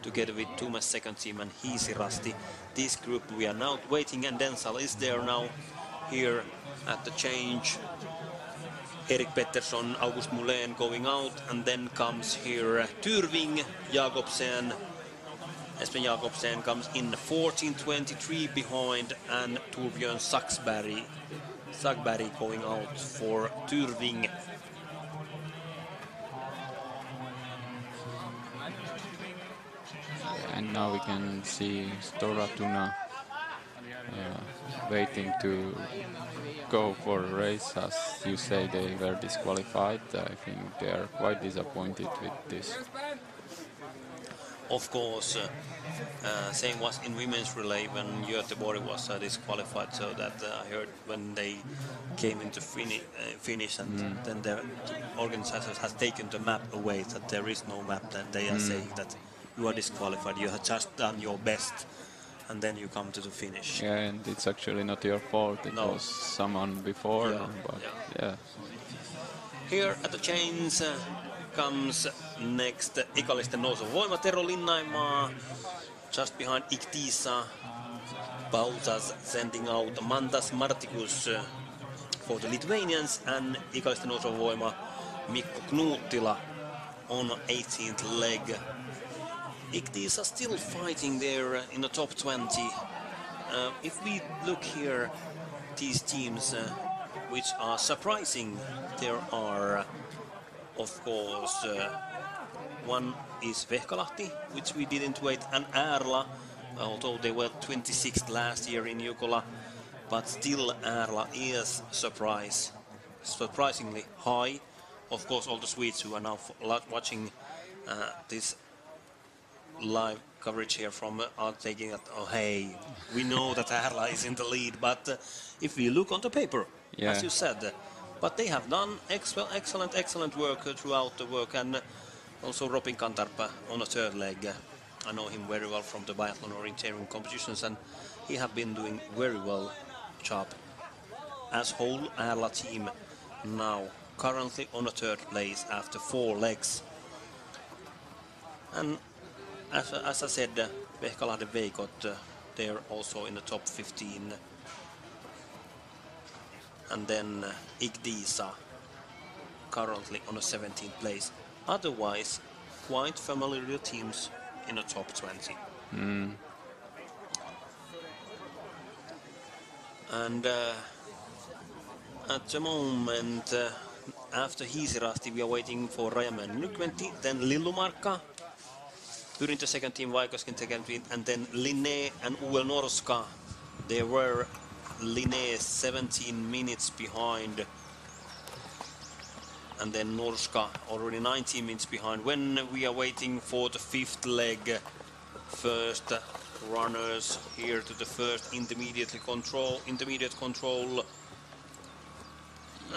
S4: together with Tumas second team and Hiisirasti. This group we are now waiting, and Denzel is there now here at the change. Erik Pettersson, August Mullén going out, and then comes here Tyrving, Jakobsen. Espen Jakobsen comes in 14:23 behind, and Torbjörn Sagberg going out for Tyrving.
S5: And now we can see Stora Tuna waiting to go for a race. As you say, they were disqualified. I think they are quite disappointed with this.
S4: Of course, same was in women's relay when Göteborg was disqualified, so that I heard when they came into finish, and then the organizers has taken the map away, that there is no map, that they are saying that you are disqualified, you have just done your best, and then you come to the finish.
S5: Yeah, and it's actually not your fault, it was someone before. Yeah.
S4: Here at the chains comes next Ikaallisten Nouseva Voima, Tero Linnaimaa, just behind Iktiisa. Pausas sending out Mantas Martikus for the Lithuanians, and Ikaallisten Nouseva Voima, Mikko Knuuttila on 18th leg. Iktiisa still fighting there in the top 20. If we look here, these teams which are surprising, there are of course one is Vehkalahti, which we didn't wait, and Ärla, although they were 26th last year in Jukola, but still Ärla is surprisingly high. Of course, all the Swedes who are now watching this live coverage here from are taking that, oh hey, we know that Ärla is in the lead, but if we look on the paper, as you said, but they have done excellent work throughout the work, and also Robin Kantarp on a 3rd leg. I know him very well from the biathlon orienteering competitions, and he have been doing very well job. As whole Ärla team now currently on a 3rd place after 4 legs. And as I said, Vehkalahden Veikot, they're also in the top 15. And then Iktiisa currently on a 17th place. Otherwise, quite familiar teams in the top 20. And at the moment, after Hiisirasti, we are waiting for Rajamäen Nykventi, then Lillumarkka, Pyrintä second team, Vaikosken second team, and then Linné and Uel Norska. They were Linné 17 minutes behind, and then Norska already 19 minutes behind. When we are waiting for the 5th leg, first runners here to the first intermediate control.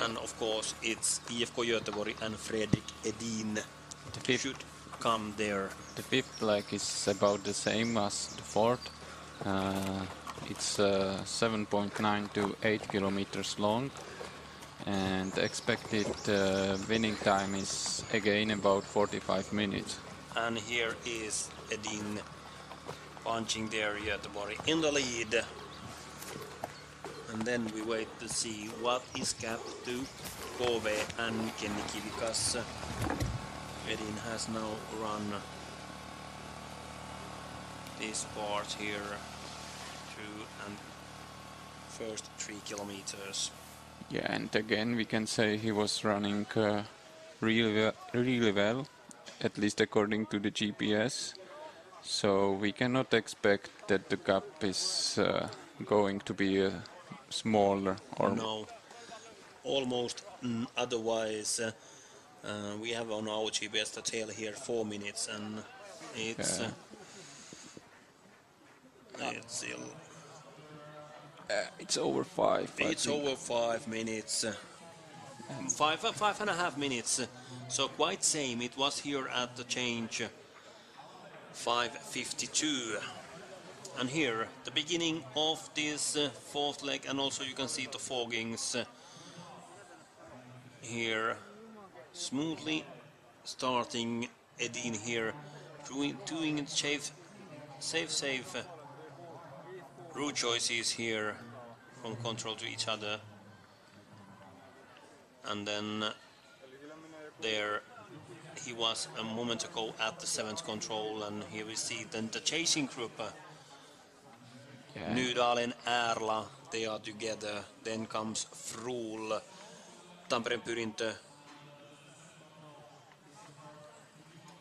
S4: And of course it's IFK Göteborg and Fredrik Edin should come there.
S5: The fifth leg is about the same as the fourth. It's 7.9 to 8 kilometers long, and expected winning time is again about 45 minutes.
S4: And here is Edin punching there, Göteborg in the lead. And then we wait to see what is gap to Kove and Kennikki, because Edin has now run this part here through and first 3 kilometers.
S5: Yeah, and again we can say he was running really well, at least according to the GPS. So we cannot expect that the gap is going to be smaller or
S4: no, almost otherwise. We have on our GPS the tail here 4 minutes, and it's
S5: it's over 5.
S4: It's over 5 minutes. 5.5 minutes. So quite same. It was here at the change 5:52. And here, the beginning of this fourth leg, and also you can see the foggings here, smoothly starting Edin here, doing safe route choices here from control to each other. And then there he was a moment ago at the 7th control, and here we see then the chasing group. Nydal and Erla, they are together. Then comes Fruul, Tampereen Pyrintö,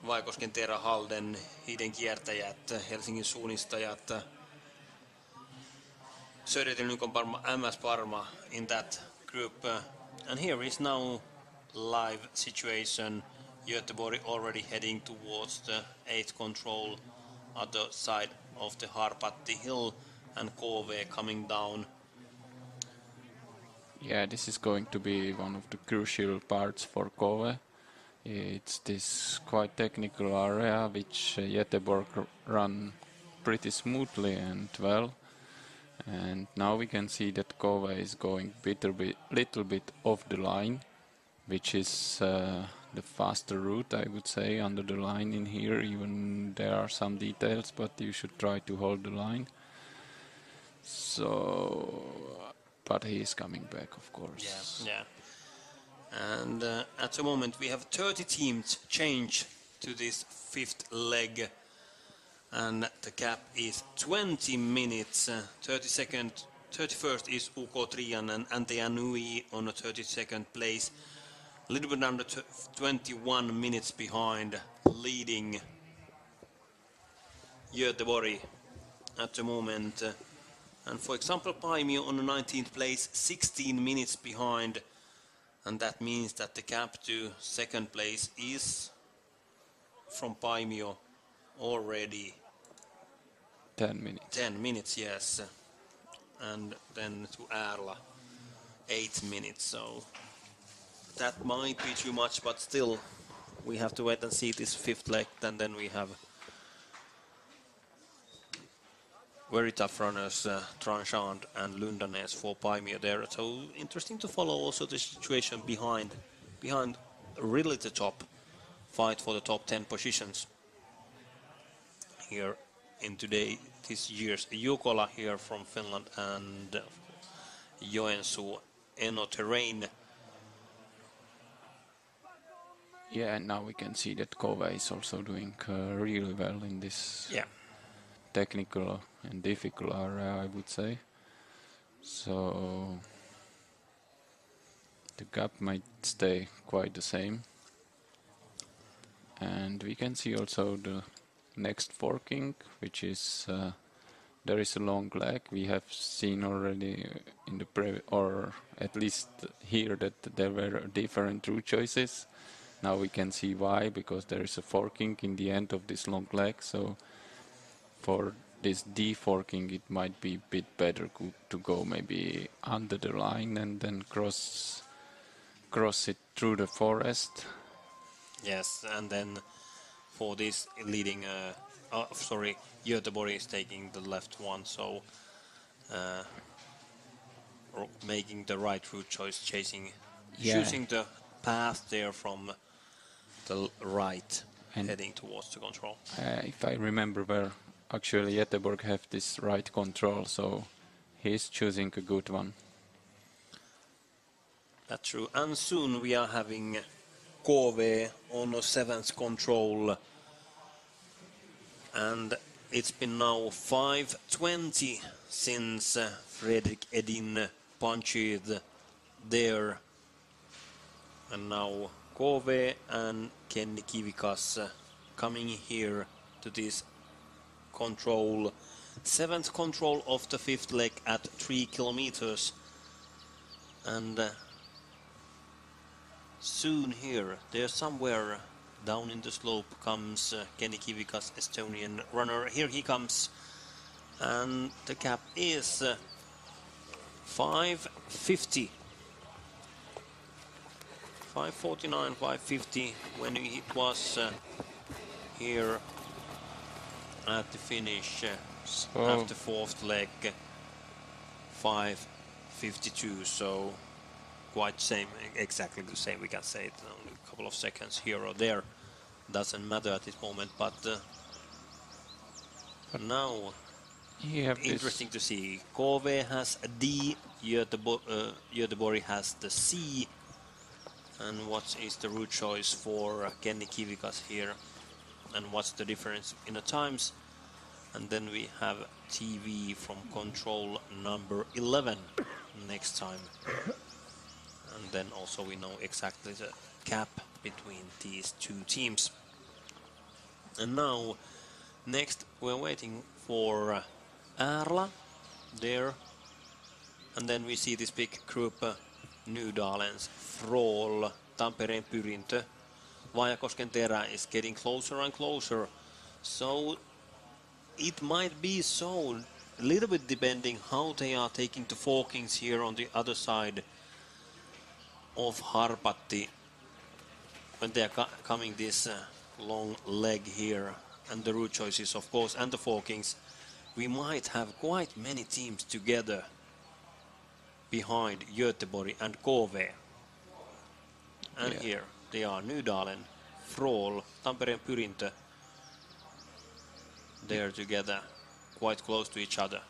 S4: Vaikosken Tera Halden, Hiden kiertäjät, Helsingin suunnistajat, Södertälje Nykon Parma, MS Parma in that group. And here is now live situation. Göteborg already heading towards the 8th control, other side of the Harpatti hill, and Kove coming down.
S5: Yeah, this is going to be one of the crucial parts for Kove. It's this quite technical area which Göteborg run pretty smoothly and well. And now we can see that Kove is going little bit off the line, which is the faster route, I would say, under the line in here. Even there are some details, but you should try to hold the line. So, but he is coming back, of course.
S4: Yeah. And at the moment we have 30 teams change to this 5th leg, and the gap is 20 minutes. 31st is UK Trian and Ante Anui on the 32nd place. A little bit under 21 minutes behind, leading Göteborg at the moment. And for example, Paimio on the 19th place, 16 minutes behind. And that means that the gap to 2nd place is from Paimio already
S5: 10 minutes.
S4: 10 minutes, yes. And then to Erla, 8 minutes. So that might be too much, but still we have to wait and see this 5th leg, and then we have very tough runners, Tranchant and Lundanes for Paimio there. So interesting to follow also the situation behind really the top fight for the top 10 positions here in this year's Jukola here from Finland, and Joenssu Terrain.
S5: Yeah, and now we can see that Kove is also doing really well in this technical and difficult area, I would say. So the gap might stay quite the same. And we can see also the next forking, which is there is a long leg. We have seen already in the or at least here, that there were different route choices. Now we can see why, because there is a forking in the end of this long leg. So for this deforking, it might be a bit better to go maybe under the line and then cross it through the forest.
S4: Yes, and then for this leading, Göteborg is taking the left one, so making the right route choice, choosing the path there from the right, and heading towards the control.
S5: If I remember well, actually Göteborg have this right control, so he's choosing a good one.
S4: That's true. And soon we are having KV on a 7th control. And it's been now 5:20 since Fredrik Edin punched there. And now KV and Kenny Kivikas coming here to this control. 7th control of the 5th leg at 3 kilometers. And soon here, there's somewhere down in the slope comes Kenny Kivikas, Estonian runner. Here he comes. And the gap is 5:50. 5:49, 5:50 when it was here at the finish after 4th leg. 5:52, so quite same, exactly the same, we can say it, only a couple of seconds here or there, doesn't matter at this moment, but now interesting to see. KV has a D, Göteborg has the C, and what is the route choice for Kenny Kivikas here, and what's the difference in the times. And then we have TV from control number 11 next time. And then also we know exactly the gap between these two teams. And now, next we're waiting for Ärla there. And then we see this big group, Nydalens, Frål, Tampereen Pyrintö. Vajakosken Terä is getting closer and closer. So it might be so, a little bit depending how they are taking the forkings here on the other side of Harpatti when they are coming this long leg here, and the route choices of course and the forkings. We might have quite many teams together behind Göteborg and KV. And here they are, Nydalen, Frål, Tampereen Pyrintö. They're together, quite close to each other.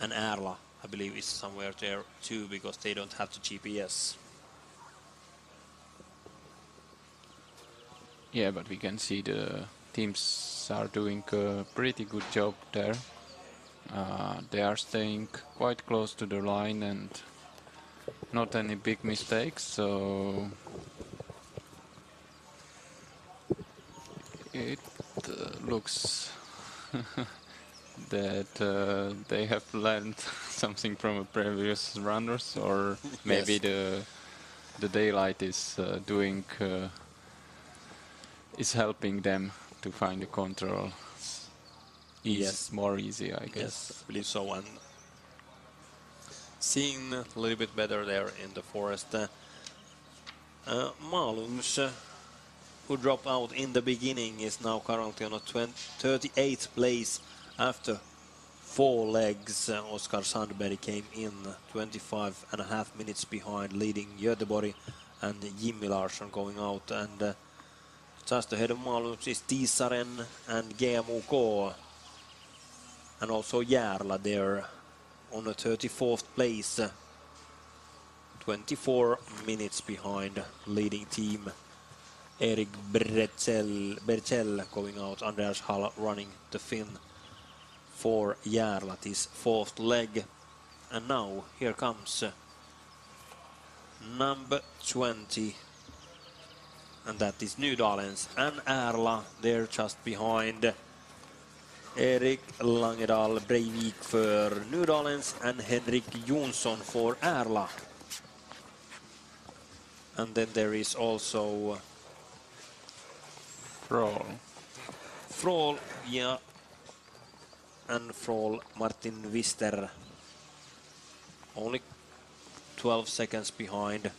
S4: And Ärla, I believe, is somewhere there too, because they don't have the GPS.
S5: Yeah, but we can see the teams are doing a pretty good job there. They are staying quite close to the line and not any big mistakes, so it looks that they have learned something from previous runners, or maybe the daylight is is helping them to find the control. More easy, I guess.
S4: Yes, I believe so. And seeing a little bit better there in the forest. Malungs, who dropped out in the beginning, is now currently on a 38th place after 4 legs. Oskar Sandberg came in 25.5 minutes behind, leading Göteborg, and Jimmy Larsson going out. And just ahead of Malungs is Tisaren and GMUK, and also Järla there on a 34th place, 24 minutes behind leading team. Erik Berchel going out, Anders Hall running the Finn for Järla, this 4th leg. And now here comes number 20, and that is Nydalens, and Ärla there just behind. Erik Langedal Breivik för Nydalens and Henrik Jonsson for Ärla. And then there is also
S5: Frål.
S4: Frål, yeah, and Frohl Martin Wister only 12 seconds behind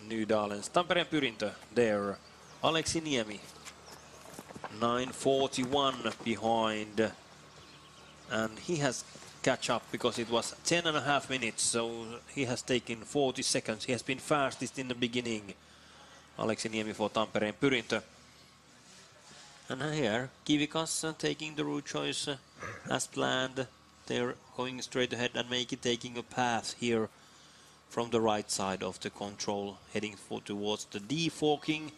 S4: Nydalens. Tampereen Pyrintö there. Aleksi Niemi 9:41 behind, and he has catch up because it was 10.5 minutes, so he has taken 40 seconds. He has been fastest in the beginning. Aleksi Niemi for Tampereen Pyrintö. And here, Kivikas taking the route choice as planned. They're going straight ahead and taking a path here from the right side of the control, heading towards the D-forking.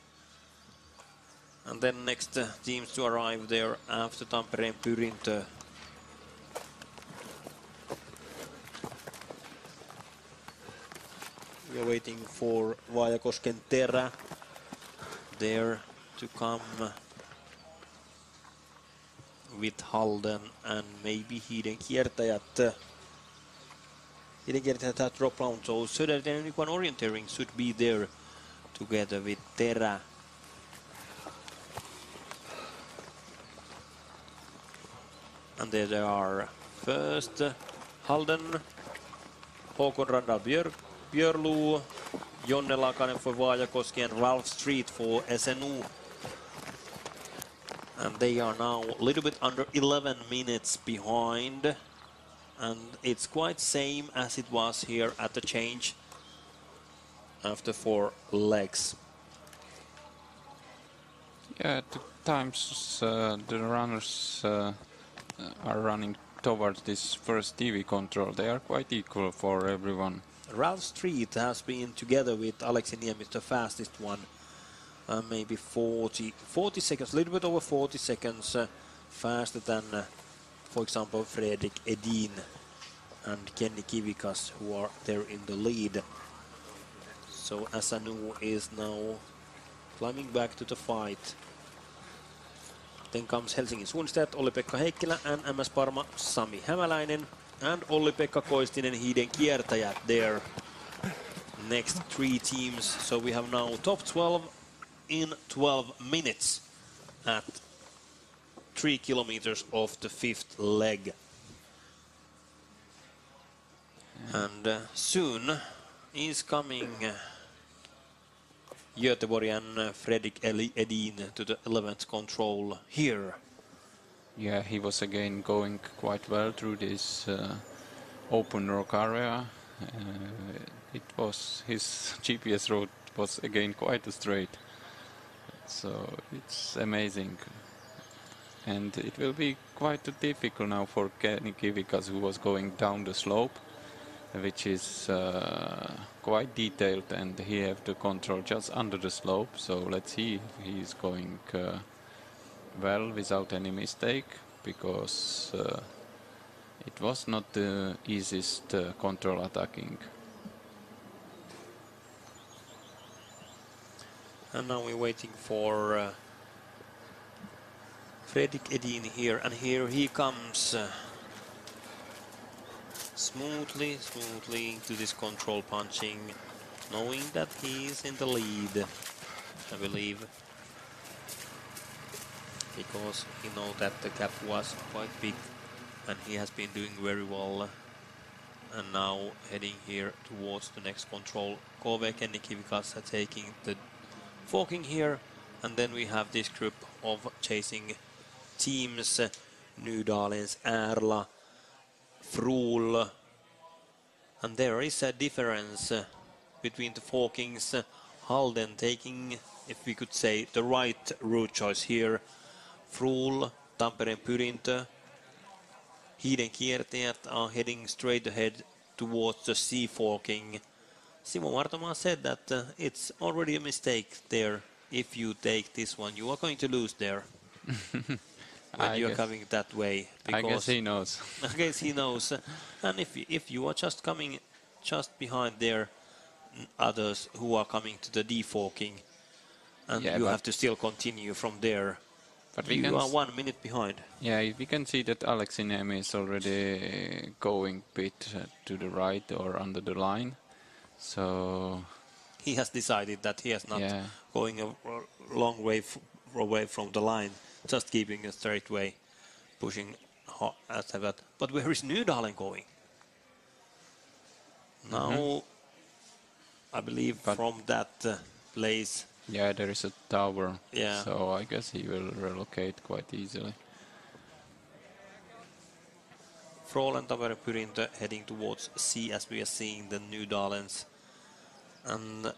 S4: And then next teams to arrive there after Tampereen Pyrintö. We are waiting for Vaajakosken Terä there to come with Halden and maybe Hiidenkiertäjät. Hiidenkiertäjät have dropped down, so Södertälje orienteering should be there together with Terä. And there they are. First Halden, Håkon Randal Björluu, Jonne Lakanen for Vaajakoski and Ralph Street for SNU. And they are now a little bit under 11 minutes behind. And it's quite same as it was here at the change after 4 legs.
S5: Yeah, at times the runners are running towards this first TV control. They are quite equal for everyone.
S4: Ralph Street has been together with Aleksi Niemi, the fastest one. Maybe 40 seconds, a little bit over 40 seconds faster than, for example, Fredrik Edin and Kenny Kivikas, who are there in the lead. So SNU is now climbing back to the fight. Then comes Helsingin Suunstedt, Olli-Pekka Heikkilä, and MS Parma, Sami Hämäläinen, and Olli-Pekka Koistinen, Hiidenkiertäjät there. Next 3 teams, so we have now top 12 in 12 minutes at 3 kilometers of the 5th leg. And soon is coming Göteborg and Fredrik Edin to the 11th control here.
S5: Yeah, he was again going quite well through this open rock area. It was his GPS route was again quite straight, so it's amazing. And it will be quite difficult now for Kenny Kivikas, who was going down the slope, which is quite detailed, and he have to control just under the slope. So let's see if he's going well without any mistake, because it was not the easiest control attacking.
S4: And now we're waiting for Fredrik Edin here, and here he comes smoothly to this control punching, knowing that he is in the lead, I believe, because he knows that the gap was quite big and he has been doing very well. And now heading here towards the next control. KV Kenny Kivikas taking the forking here, and then we have this group of chasing teams, Nydalens, Erla, Frohl, and there is a difference between the forkings. Halden taking, if we could say, the right route choice here. Frohl, Tampereen Pyrintö, Hiidenkiertäjät are heading straight ahead towards the C forking. Simo Martoma said that it's already a mistake there. If you take this one, you are going to lose there. When you are coming that way.
S5: I guess he knows.
S4: I guess he knows. And if you are just coming just behind there, others who are coming to the D-forking, and you have to still continue from there, but you are 1 minute behind.
S5: Yeah, we can see that Aleksi Niemi is already going a bit to the right or under the line. So
S4: he has decided that he is not going a long way away from the line. just keeping a straight way, pushing as that. But where is Nydalen going? Now, I believe from that place.
S5: Yeah, there is a tower.
S4: Yeah.
S5: So I guess he will relocate quite easily.
S4: Froland Pyrintö heading towards C as we are seeing the Nydalens. And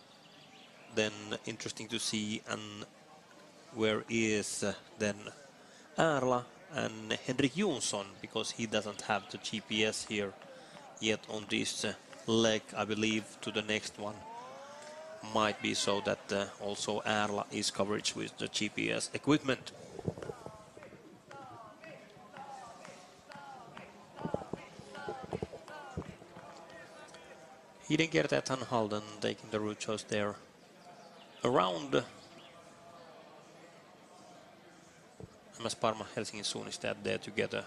S4: then interesting to see and where is then Erla and Henrik Jonsson, because he doesn't have the GPS here yet on this leg. I believe to the next one might be so that also Erla is coverage with the GPS equipment. Hidenkiertäjät and Halden taking the route choice there around MS Parma Helsingin suunnistajat there together,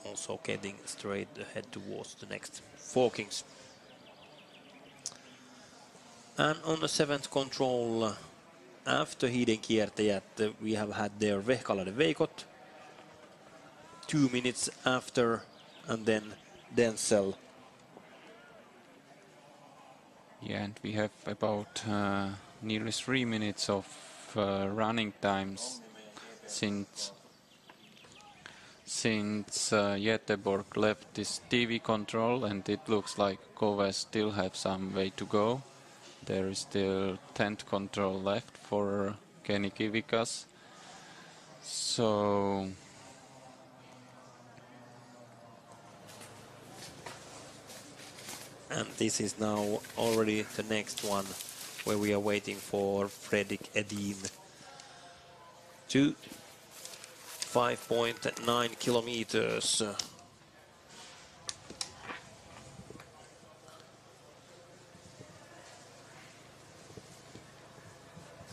S4: also getting straight ahead towards the next forkings. And on the 7th control, after Hidenkiertäjät, we have had there Vehkalainen Veikot, 2 minutes after, and then Denzel.
S5: Yeah, and we have about nearly 3 minutes of running times since Göteborg left this TV control, and it looks like Kove still have some way to go. There is still 10th control left for Kenny Kivikas. So
S4: and this is now already the next one where we are waiting for Fredrik Edin to 5.9 kilometers.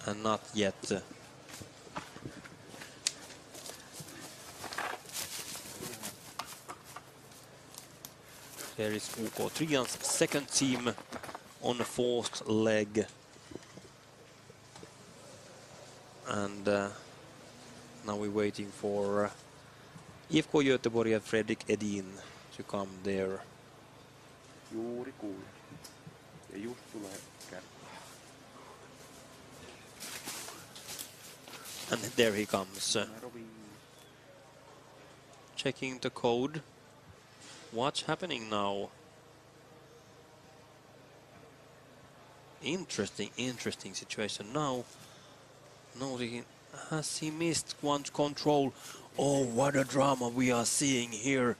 S4: And not yet. There is UK Trian's second team on the 4th leg. And now we're waiting for IFK Göteborg and Fredrik Edin to come there.
S8: Juuri kuulin. Ja just tulee kärki.
S4: And there he comes. Checking the code. What's happening now? Interesting situation now. Has he missed one control? Oh, what a drama we are seeing here.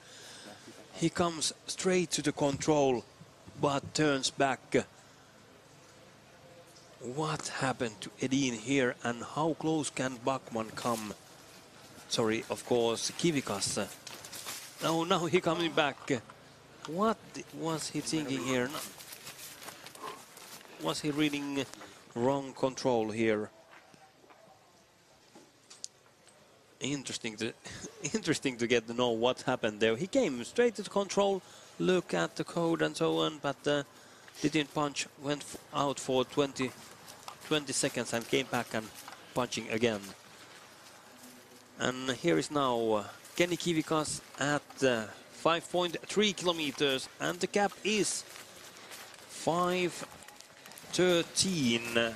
S4: He comes straight to the control, but turns back. What happened to Edin here, and how close can Backman come? Sorry, of course, Kivikas. Oh, now he coming back. What was he thinking here? Was he reading wrong control here? Interesting to get to know what happened there. He came straight to the control, look at the code and so on, but didn't punch, went out for 20 seconds and came back and punching again. And here is now Kenny Kivikas at 5.3 kilometers, and the gap is 5:13.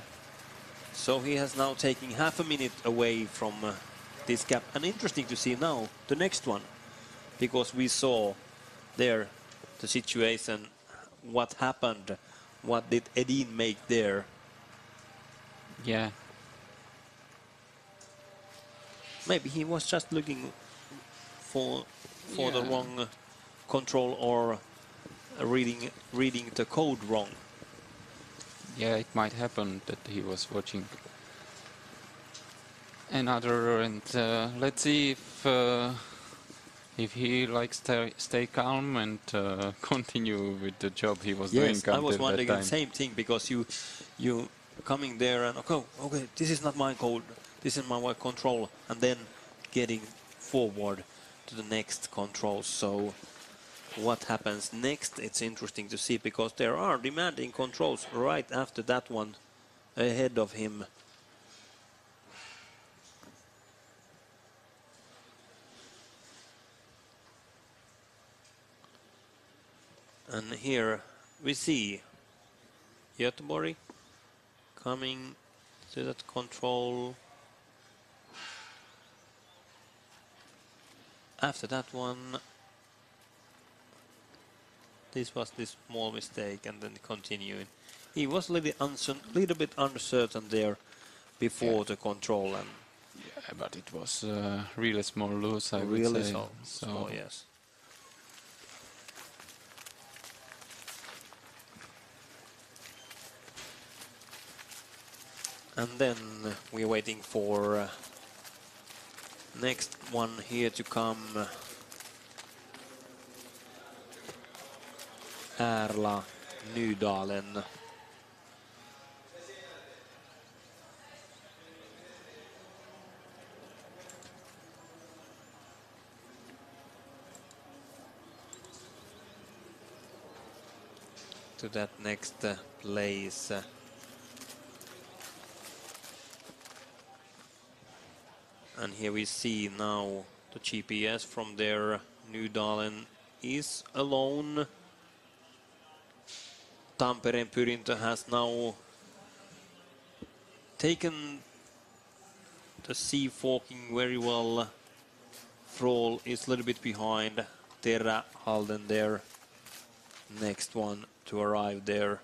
S4: So he has now taken half a minute away from this gap. And interesting to see now the next one, because we saw there the situation, what happened, what did Edin make there.
S5: yeah,
S4: Maybe he was just looking for the wrong control, or reading the code wrong.
S5: yeah, it might happen that he was watching another, and let's see if he likes to stay calm and continue with the job he was doing.
S4: Yes, I was
S5: until
S4: wondering
S5: that
S4: the
S5: time.
S4: same thing, because you coming there and okay, this is not my code, this is my control, and then getting forward to the next control. So what happens next, it's interesting to see, because there are demanding controls right after that one ahead of him. And here we see Göteborg coming to that control. After that one, this was this small mistake and then continuing. He was a little bit uncertain there before the control. And
S5: yeah, but it was really small loose, I would
S4: really
S5: say.
S4: small, yes. And then we're waiting for next one here to come. Erla Nydalen. To that next place. And here we see now the GPS from there. Nydalen is alone. Tampereen Pyrintö has now taken the sea forking very well. Frohl is a little bit behind. Terra Halden there. Next one to arrive there.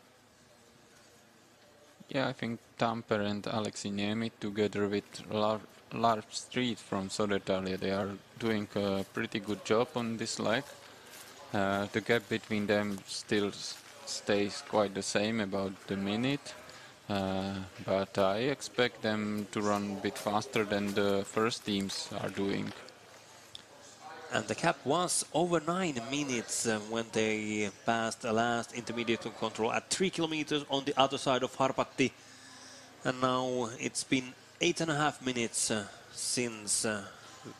S5: Yeah, I think Tampere and Aleksi Niemi together with Lars Street from Södertälje, they are doing a pretty good job on this leg. The gap between them still stays quite the same, about the minute. But I expect them to run a bit faster than the first teams are doing.
S4: And the cap was over 9 minutes when they passed the last intermediate control at 3 kilometers on the other side of Harpatti. And now it's been 8.5 minutes since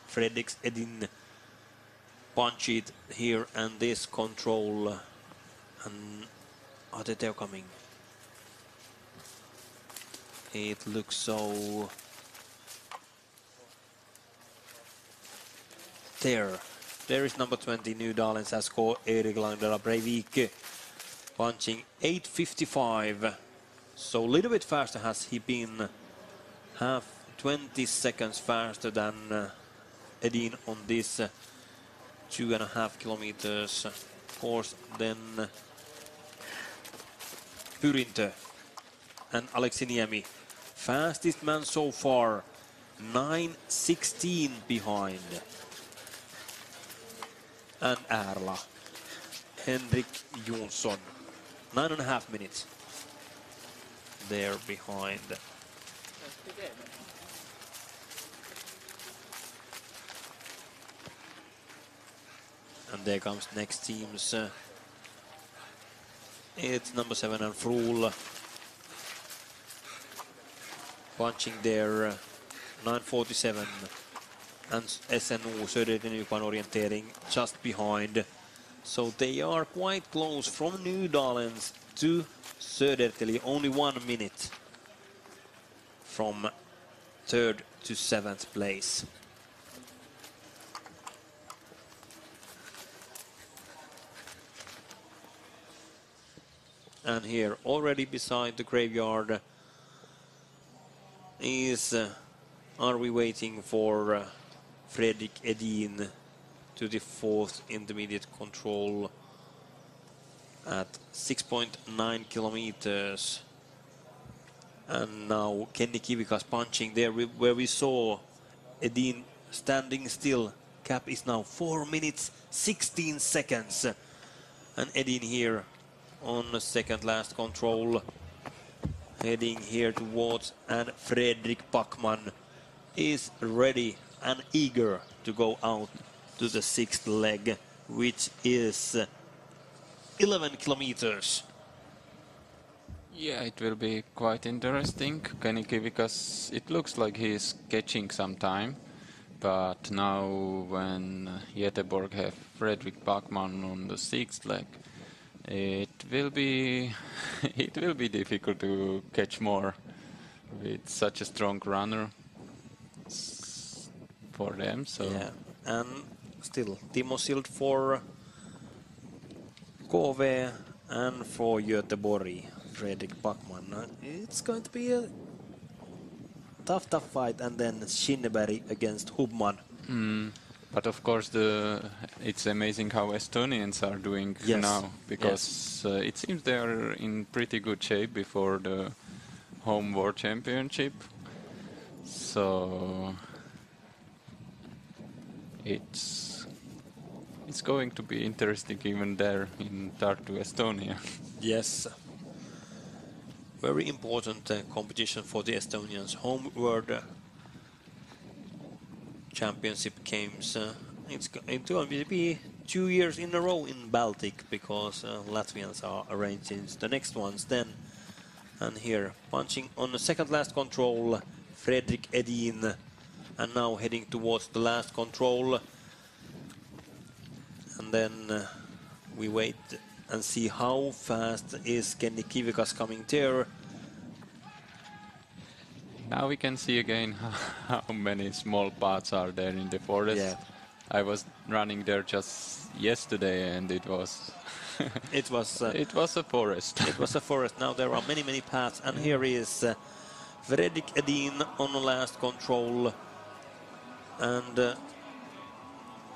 S4: Fredrik Edin punched it here and this control. And are they coming? It looks so. There is number 20, Nydalen Sasko, Erik Langdala Breivik, punching 8:55. So a little bit faster has he been, 20 seconds faster than Edin on this 2.5 kilometers course. Then Pyrintö and Aleksi Niemi, fastest man so far, 9:16 behind. And Erla, Henrik Jonsson, 9.5 minutes. There behind. And there comes next teams. It's number 7 and Frohl. Punching there, 9:47. And SNO, Södertälje orienteering, just behind. So they are quite close from Nydalens to Södertälje, only 1 minute from 3rd to 7th place. And here, already beside the graveyard, is are we waiting for Fredrik Edin to the 4th intermediate control at 6.9 kilometers. And now Kenny Kivikas punching there where we saw Edin standing still. Cap is now 4 minutes 16 seconds. And Edin here on the second last control, heading here towards, and Fredrik Backman is ready and eager to go out to the 6th leg, which is 11 kilometers.
S5: Yeah, it will be quite interesting. Kenny Kivikas, it looks like he's catching some time, but now when Göteborg have Fredrik Backman on the 6th leg, it will be difficult to catch more with such a strong runner for them. So
S4: yeah, and still Timo Sild for KV and for Göteborg, Fredrik Backman. It's going to be a tough fight, and then Shinneberg against Hubman.
S5: But of course, it's amazing how Estonians are doing now, because it seems they are in pretty good shape before the home world championship. So it's going to be interesting even there in Tartu, Estonia.
S4: Yes. Very important competition for the Estonians. Home world championship games. It's going to be 2 years in a row in Baltic, because Latvians are arranging the next ones then. And here, punching on the second last control, Fredrik Edin, and now heading towards the last control. And then we wait and see how fast is Kenny Kivikas coming there.
S5: Now we can see again how many small paths are there in the forest.
S4: Yeah.
S5: I was running there just yesterday, and it was
S4: it was
S5: a forest.
S4: It was a forest. Now there are many paths, and here is Fredrik Edin on the last control. And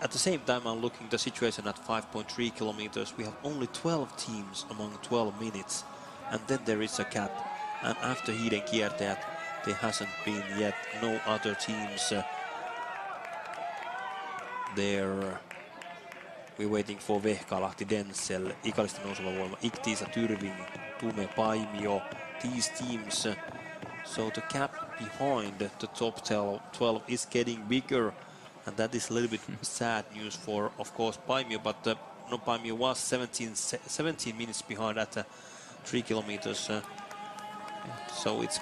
S4: at the same time, I'm looking at the situation at 5.3 kilometers. We have only 12 teams among 12 minutes, and then there is a cap. And after Hiidenkiertäjät, there hasn't been yet no other teams there. We're waiting for Vehkalahti, Denzel, Ikalista Nouseva Voima, Iktiisa, Tyrving, Tume, Paimio, these teams. So the gap behind the top 12 is getting bigger, and that is a little bit sad news for, of course, Paimio, but no, Paimio was 17 minutes behind at 3 kilometers. So it's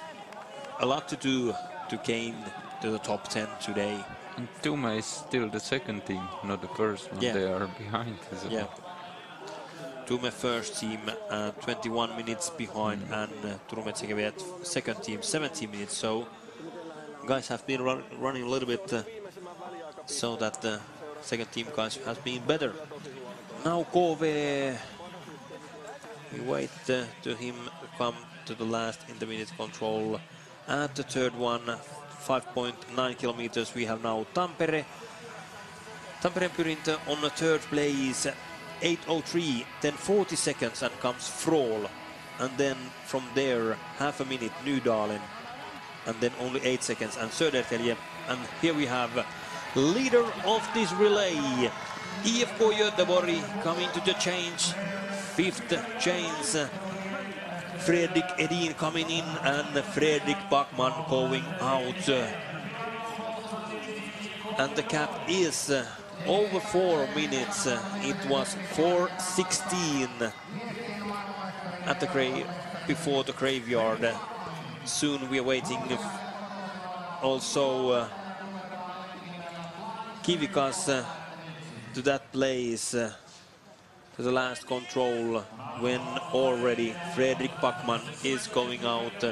S4: a lot to do to gain to the top 10 today.
S5: And Tume is still the second team, not the first one.
S4: Yeah.
S5: They are behind.
S4: Yeah. Tume first team 21 minutes behind, and Turun Metsäkiviet second team 17 minutes. So guys have been running a little bit so that the second team guys has been better. Now KV, we wait to him come to the last intermediate control. At the third one, 5.9 kilometers, we have now Tampere. Tampere Pyrintö on the third place, 8:03, then 40 seconds, and comes Frohl. And then from there, half a minute, Nydalen. And then only 8 seconds, and Södertälje. And here we have leader of this relay, IFK Göteborg, coming to the change. Fifth change. Fredrik Edin coming in, and Fredrik Backman going out. And the cap is over 4 minutes. It was 4:16 at the before the graveyard. Soon we are waiting also Kivikas to that place. To the last control, when already Fredrik Backman is going out,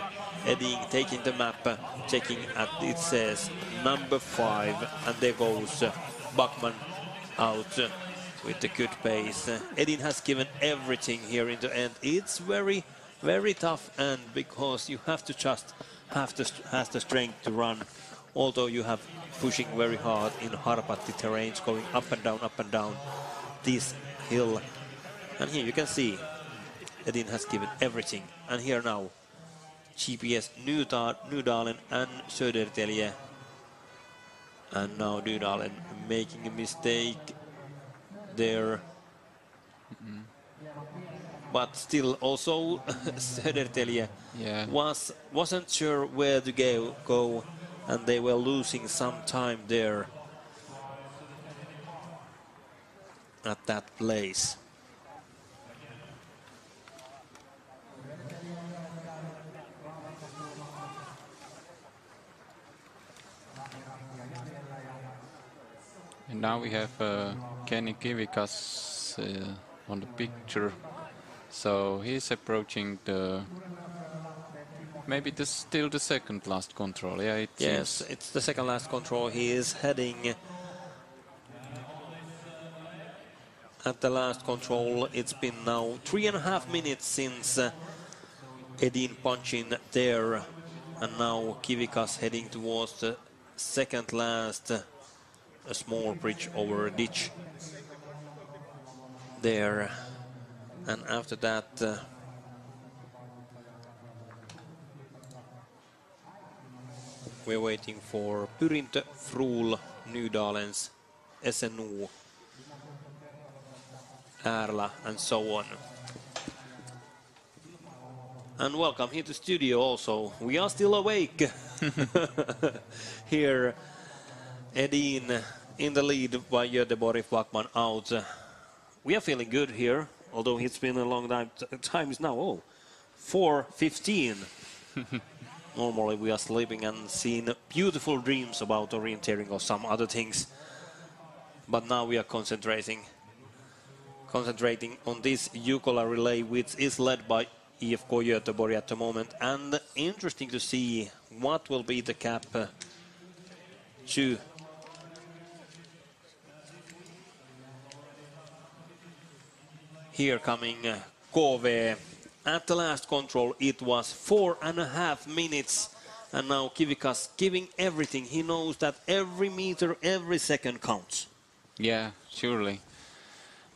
S4: Edin taking the map, checking at it says number 5, and there goes Backman out with the good pace. Edin has given everything here in the end. It's very tough, and because you have to just have the strength to run, although you have pushing very hard in Harpatti terrains, going up and down this hill. And here you can see Edin has given everything. And here now GPS Nydalen and Södertälje. And now Nydalen making a mistake there. But still also Södertälje wasn't sure where to go, and they were losing some time there at that place.
S5: And now we have Kenny Kivikas on the picture. So he's approaching maybe still the second last control. Yeah,
S4: yes, it's the second last control. He is heading at the last control. It's been now 3.5 minutes since Edin punching there, and now Kivikas heading towards the second last, a small bridge over a ditch there, and after that we're waiting for Pyrintö, Frohl, Nydalen's, SNO, Ärla, and so on. And welcome here to studio also. We are still awake. Here, Edin in the lead by Göteborg, Backman out. We are feeling good here, although it's been a long time now. Oh, 4:15. Normally we are sleeping and seeing beautiful dreams about orienteering or some other things. But now we are concentrating on this Jukola relay, which is led by IFK Göteborg at the moment. And interesting to see what will be the cap to here coming KV. At the last control it was 4.5 minutes, and now Kivikas giving everything. He knows that every meter, every second counts.
S5: Yeah, surely.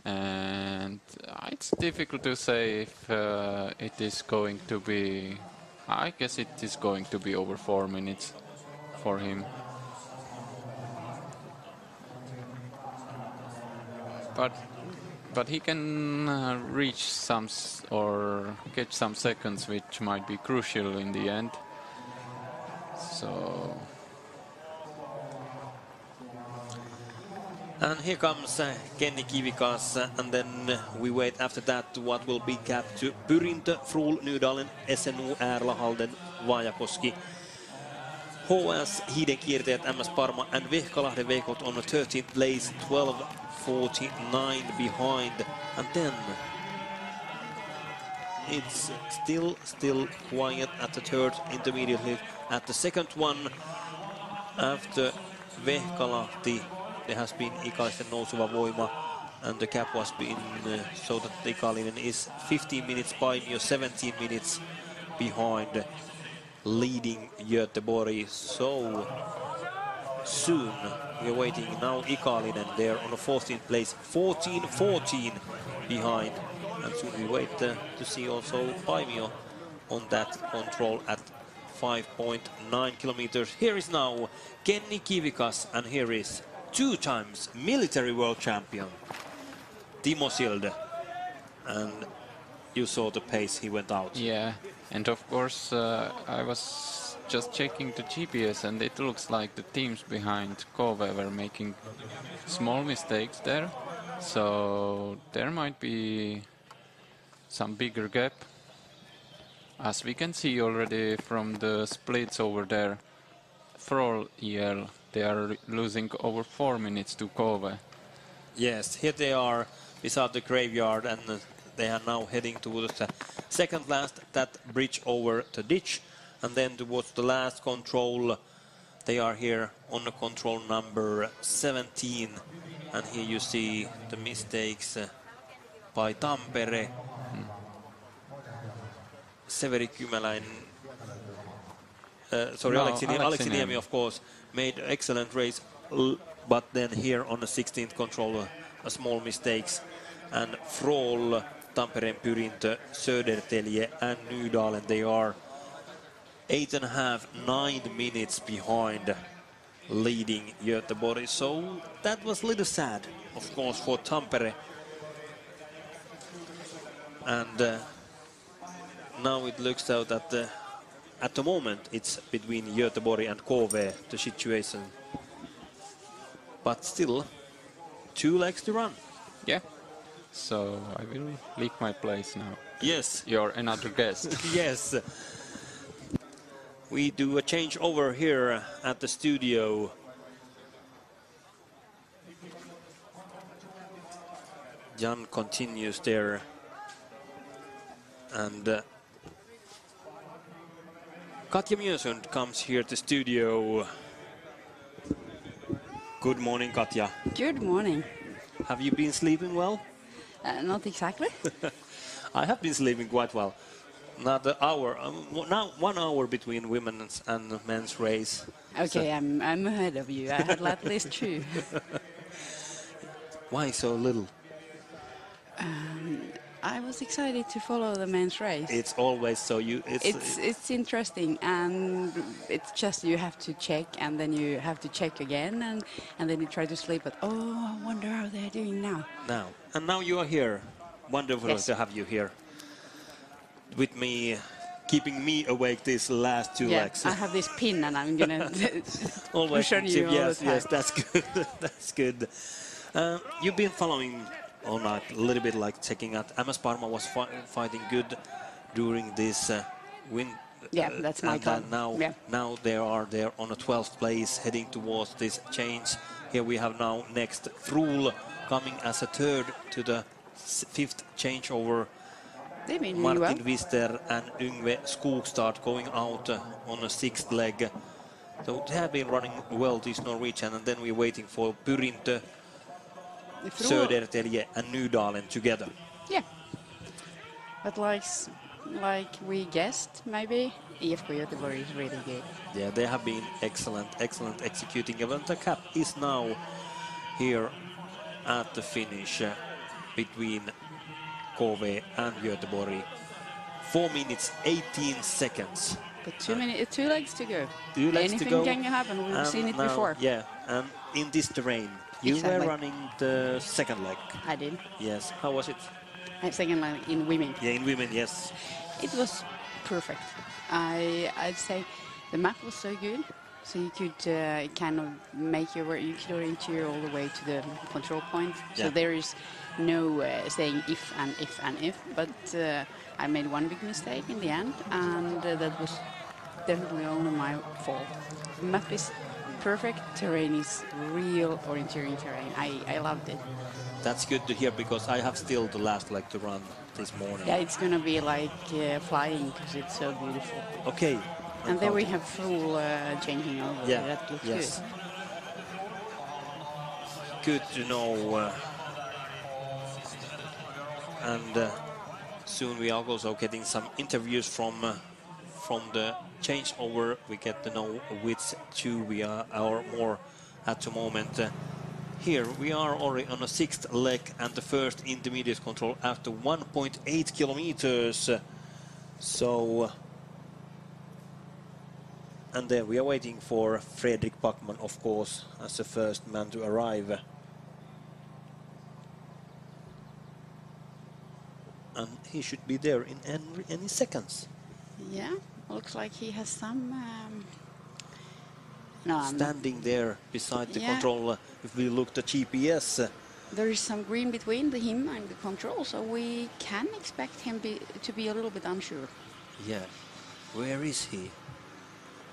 S5: And it's difficult to say if it is going to be... I guess it is going to be over 4 minutes for him. But he can reach some or get some seconds, which might be crucial in the end. So...
S4: And here comes Kenny Kivikas, and then we wait after that what will be capped to Pyrintö, Frohl, Nydalen, SNO, Ärla, Halden, Vaajakoski, HS, Hiidenkiertäjät, MS Parma, and Vehkalahden Veikot on the 13th place, 12:49 behind. And then it's still quiet at the third intermediately. At the second one, after Vehkalahti, there has been Ikalisten Nouseva Voima, and the cap was been so that Ikalinen is 15 minutes by me, or 17 minutes behind, leading Göteborg. So soon we're waiting now Ikalinen there on the 14th place, 14:14 behind, and soon we wait to see also Paimio on that control at 5.9 kilometers. Here is now Kenny Kivikas, and here is 2 times military world champion Timo Silde, and you saw the pace he went out.
S5: Yeah, and of course I was just checking the GPS, and it looks like the teams behind KV were making small mistakes there, so there might be some bigger gap, as we can see already from the splits over there. Frohl EL, they are losing over 4 minutes to KV.
S4: Yes, here they are beside the graveyard, and they are now heading towards the second last, that bridge over the ditch, and then towards the last control. They are here on the control number 17, and here you see the mistakes by Tampere. Severi Kymäläinen, Aleksi Niemi, of course, made excellent race, but then here on the 16th control, a small mistakes. And Frohl, Tampereen Pyrintö, Södertälje, and Nydalen, they are 8.5–9 minutes behind, leading Göteborg. So that was a little sad, of course, for Tampere. And now it looks out that at the moment it's between Göteborg and KV, the situation. But still, 2 legs to run.
S5: Yeah, so I will leave my place now.
S4: Yes.
S5: You're another guest.
S4: Yes. We do a changeover here at the studio. Jan continues there. And Katja Mjösund comes here to studio. Good morning, Katja.
S9: Good morning.
S4: Have you been sleeping well?
S9: Not exactly.
S4: I have been sleeping quite well. Not an hour, now 1 hour between women's and men's race.
S9: Okay, I'm ahead of you. I had at least 2.
S4: Why so little?
S9: I was excited to follow the men's race.
S4: It's always so.
S9: It's interesting, and it's just you have to check, and then you have to check again, and then you try to sleep. But I wonder how they're doing now.
S4: Now you are here. Wonderful
S9: Yes.
S4: to have you here with me, keeping me awake these last 2 legs.
S9: I have this pin, and I'm gonna
S4: Always
S9: push on you all
S4: yes,
S9: the time.
S4: yes, that's good. That's good. You've been following all night, a little bit like checking out. MS Parma was fighting good during this win.
S9: Yeah, that's my call.
S4: Now they are there on a 12th place, heading towards this change. Here we have now next Frohl coming as a third to the 5th changeover.
S9: They've been
S4: Martin
S9: really well.
S4: Wister and Yngve Skogstad going out on a 6th leg. So they have been running well, this Norwegian, and then we're waiting for Pyrintö, Södertälje and Nydalen together.
S9: Yeah. But like we guessed, maybe IFK Göteborg is really good.
S4: Yeah, they have been excellent executing. Even the cap is now here at the finish between KV and Göteborg. 4 minutes, 18 seconds.
S9: But 2 legs to go.
S4: 2 legs
S9: Anything
S4: to go.
S9: can happen. We've seen it
S4: now,
S9: before.
S4: Yeah, and in this terrain, you
S9: Exactly.
S4: were running the 2nd leg.
S9: I did.
S4: Yes, how was it?
S9: Second leg in women.
S4: Yeah, in women, yes.
S9: It was perfect. I'd say the map was so good, so you could kind of make your orienteer all the way to the control point. So there is no saying if and if and if. But I made one big mistake in the end, and that was definitely only my fault. The map is perfect. Terrain is real orienteering terrain. I loved it.
S4: That's good to hear, because I have still the last leg to run this morning.
S9: Yeah, it's gonna be like flying because it's so beautiful.
S4: Okay.
S9: And then we have full changing over.
S4: Yeah.
S9: That looks
S4: Yes.
S9: good.
S4: Good to know. And soon we are also getting some interviews from the changeover. We get to know which 2 we are or more at the moment. Here we are already on a 6th leg and the first intermediate control after 1.8 kilometers. So, and then we are waiting for Fredrik Backman, of course, as the first man to arrive. And he should be there in any seconds.
S9: Yeah, looks like he has some.
S4: Standing there beside the control. If we look at GPS,
S9: there is some green between him and the control, so we can expect him to be a little bit unsure.
S4: Yeah, where is he?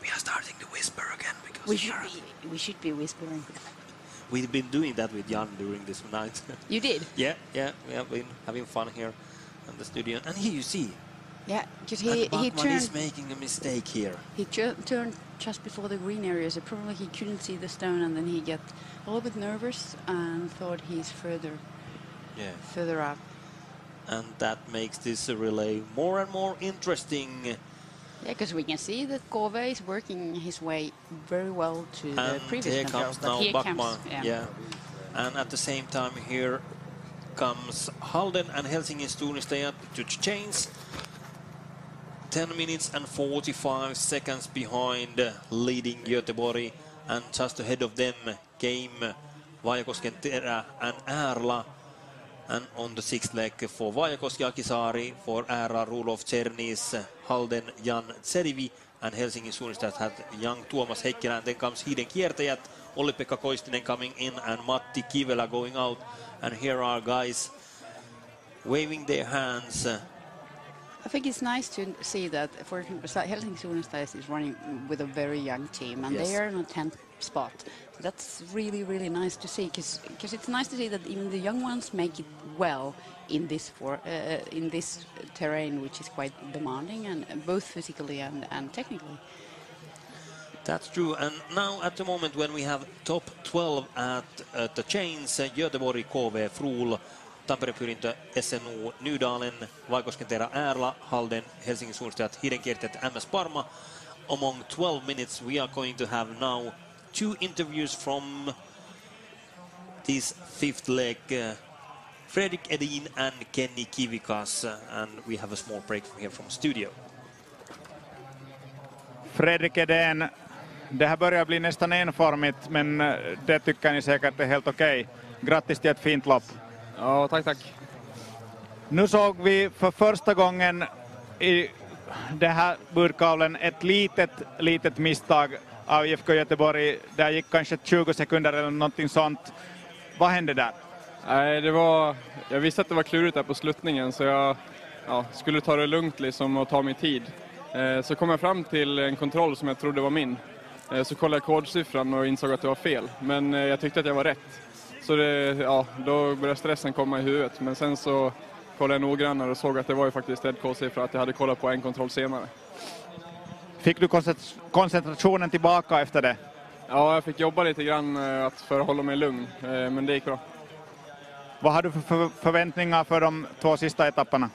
S4: We are starting to whisper again because
S9: we should be whispering.
S4: We've been doing that with Jan during this night.
S9: You did?
S4: Yeah, we have been having fun here in the studio. And here you see.
S9: Yeah, because he turned.
S4: Is making a mistake here.
S9: He turned just before the green area, so probably he couldn't see the stone, and then he got a little bit nervous and thought he's further up.
S4: And that makes this relay more and more interesting.
S9: Yeah, because we can see that KV is working his way very well to the previous
S4: here
S9: controls.
S4: comes now Backman. Yeah. And at the same time here comes Halden and Helsingin Tunistajat to change. 10 minutes and 45 seconds behind leading Göteborg, and just ahead of them came Vaajakosken Terä and Äärla, and on the 6th leg for Vaajakoski Akisaari, for Äärla Rudolf Czernis, Halden Jan Tserivi, and Helsingin Tunistajat had young Tuomas Heikkilä, and then comes Hiiden kiertäjät, Olli-Pekka Koistinen coming in and Matti Kivelä going out, and here are guys waving their hands.
S9: I think it's nice to see that, for example, Helsingin Tunistajat is running with a very young team, and they are in a 10th spot. That's really, really nice to see, because it's nice to see that even the young ones make it well in this terrain, which is quite demanding, and both physically and technically.
S4: That's true, and now at the moment when we have top 12 at the chains, Göteborg, KV, Frohl, Tampere-Pyrintö, SNO Nydalen, Vaikoskenteera Ärla, Halden, Helsingin Suurstajat, Hidenkirtet, MS Parma. Among 12 minutes we are going to have now 2 interviews from this 5th leg. Fredrik Edin and Kenny Kivikas, and we have a small break here from studio.
S1: Fredrik Edin, det här börjar bli nästan enformigt, men det tycker ni säkert är helt okej. Grattis till ett fint lopp.
S10: Ja, tack.
S1: Nu såg vi för första gången i den här budkavlen ett litet misstag av IFK Göteborg. Där gick kanske 20 sekunder eller någonting sånt. Vad hände där?
S10: Nej, jag visste att det var klurigt där på sluttningen, så jag skulle ta det lugnt liksom och ta min tid. Så kom jag fram till en kontroll som jag trodde var min. Så kollade jag kodsiffran och insåg att det var fel. Men jag tyckte att jag var rätt. Så då började stressen komma i huvudet. Men sen så kollade jag noggrannare och såg att det var ju faktiskt rätt kodsiffra, att jag hade kollat på en kontroll senare.
S1: Fick du koncentrationen tillbaka efter det?
S10: Ja, jag fick jobba lite grann för att hålla mig lugn, men det gick bra.
S1: Vad har du för förväntningar för de 2 sista etapperna?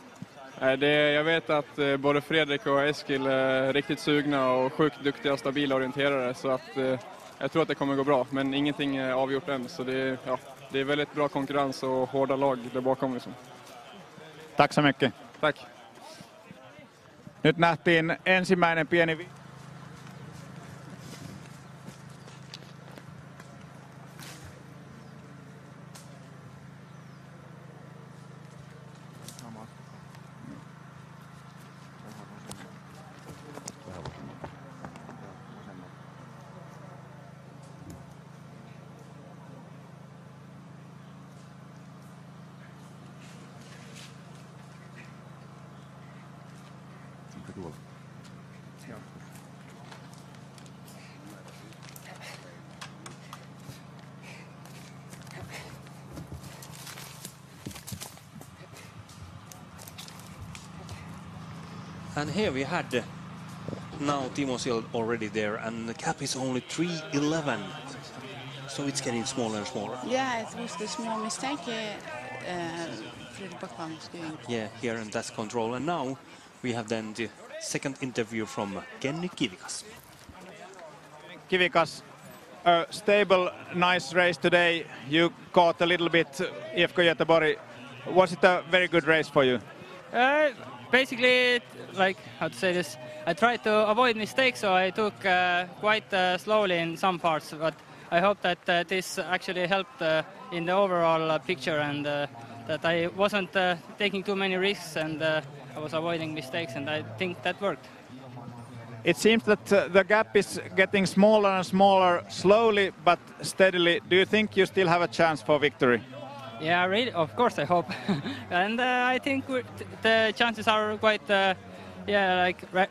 S10: Jag vet att både Fredrik och Eskil är riktigt sugna och sjukt duktiga och stabila orienterare, så att jag tror att det kommer gå bra, men ingenting är avgjort än, så det är väldigt bra konkurrens och hårda lag där bakom liksom.
S1: Tack så mycket.
S10: Tack.
S1: Nyt nähtiin ensimmäinen pieni
S4: And here we had now Timo Sild already there, and the gap is only 3:11, so it's getting smaller and smaller.
S9: Yeah, it was the small mistake Fredrik Backman was doing.
S4: Yeah, here and that's control. And now we have then the second interview from Kenny Kivikas.
S1: Kivikas, a stable, nice race today. You caught a little bit IFK Göteborg. Was it a very good race for you?
S11: Basically, like, how to say this, I tried to avoid mistakes, so I took quite slowly in some parts, but I hope that this actually helped in the overall picture, and that I wasn't taking too many risks, and I was avoiding mistakes, and I think that worked.
S1: It seems that the gap is getting smaller and smaller, slowly but steadily. Do you think you still have a chance for victory?
S11: Yeah, really, of course, I hope. And I think the chances are quite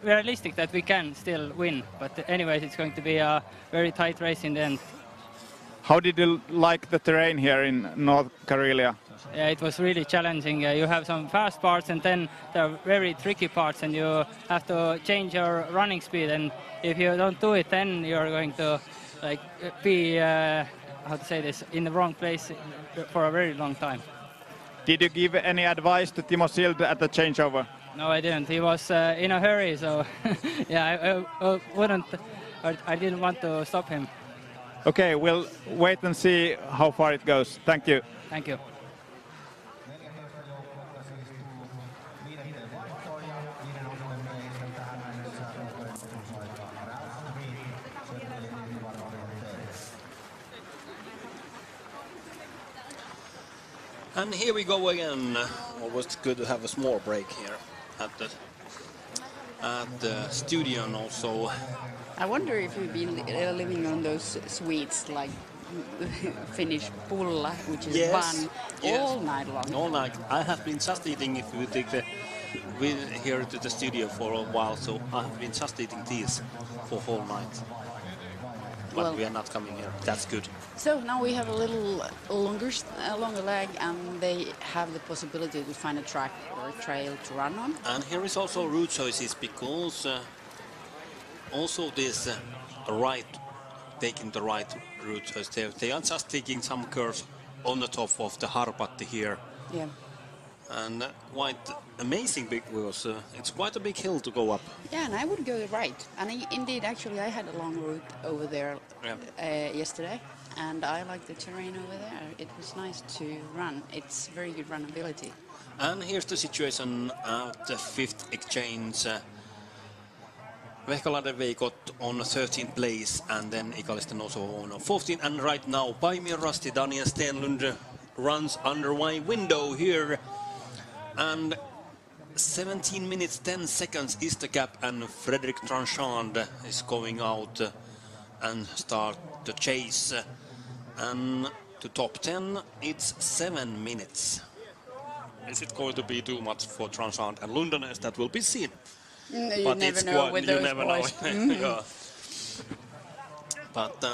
S11: realistic that we can still win. But anyways, it's going to be a very tight race in the end.
S1: How did you like the terrain here in North Karelia?
S11: Yeah, it was really challenging. You have some fast parts, and then there are very tricky parts, and you have to change your running speed. And if you don't do it, then you're going to be how to say this, in the wrong place for a very long time.
S1: Did you give any advice to Timo Sild at the changeover?
S11: No, I didn't. He was in a hurry, so yeah, I didn't want to stop him.
S1: Okay, we'll wait and see how far it goes. Thank you.
S11: Thank you.
S4: And here we go again. Always good to have a small break here at the studio, and also
S9: I wonder if we've been living on those sweets like Finnish pulla, which is bun, all night long.
S4: All night. I have been just eating, if you take here to the studio for a while, so I have been just eating these for whole night. But we are not coming here. That's good.
S9: So now we have a little longer leg, and they have the possibility to find a track or a trail to run on.
S4: And here is also route choices, because also this taking the right route choice. They are just taking some curves on the top of the Harpatti here,
S9: Yeah.
S4: And quite amazing big wheels. It's quite a big hill to go up.
S9: Yeah, and I would go right. And indeed, actually, I had a long route over there yesterday, and I like the terrain over there. It was nice to run. It's very good runnability.
S4: And here's the situation at the 5th exchange. Vehkalainen Veikot on 13th place, and then Ikalisten also on 14th. And right now, Paimio Rasti, Daniel Stenlund runs under my window here. And 17 minutes 10 seconds is the gap, and Frederic Tranchant is going out and start the chase. And to top 10, it's 7 minutes. Is it going to be too much for Tranchant and Lundanes? That will be seen.
S9: You never know with those boys.
S4: Yeah. But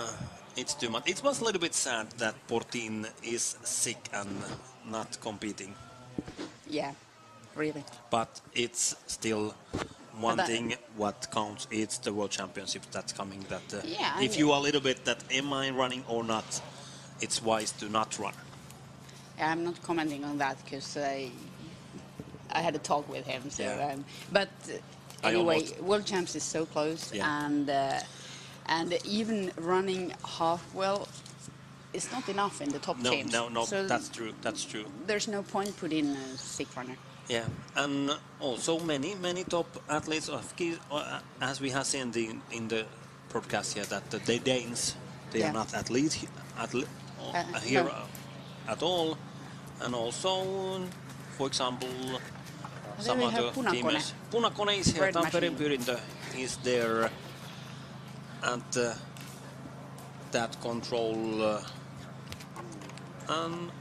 S4: it's too much. It was a little bit sad that Portin is sick and not competing.
S9: Yeah, really.
S4: But it's still one thing what counts. It's the World Championship that's coming. That if you are a little bit that am I running or not, it's wise to not run.
S9: I'm not commenting on that because I had a talk with him. So, but anyway, World Champs is so close, and even running half well is not enough in the top teams.
S4: No,
S9: so
S4: that's true. That's true.
S9: There's no point put in a sick runner.
S4: Yeah, and also many top athletes, as we have seen in the broadcast here, that the Danes, they are not athletes here at all. And also, for example, some other teams. Punakone is here, Tampereen Pyrintö is there at that control. And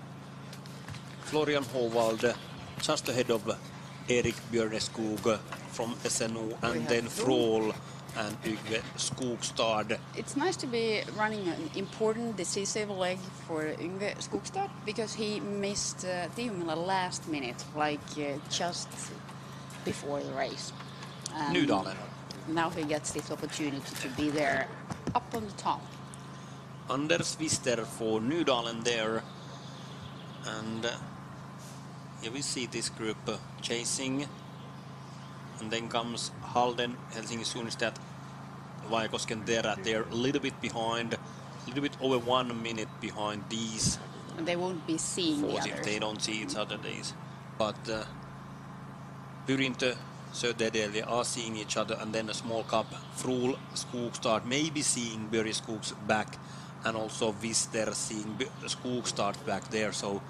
S4: Florian Håvald just ahead of Erik Björneskog from SNO, and then Frohl and Yngve Skogstad.
S9: It's nice to be running an important decisive leg for Yngve Skogstad because he missed Tiomila last minute, like just before the race.
S4: Nydalen.
S9: Now he gets this opportunity to be there up on the top.
S4: Anders Wister for Nydalen there. And here we see this group chasing. And then comes Halden, Helsingin Suunnistajat, Vaikosken Terä. They're a little bit behind, a little bit over 1 minute behind these.
S9: And they won't be seeing the others.
S4: They don't see each other days. But Pyrintö, Södertälje are seeing each other, and then a small cup. Frohl, Skogstad maybe seeing Börje Skog's back, and also Wister seeing Skogstad back there. So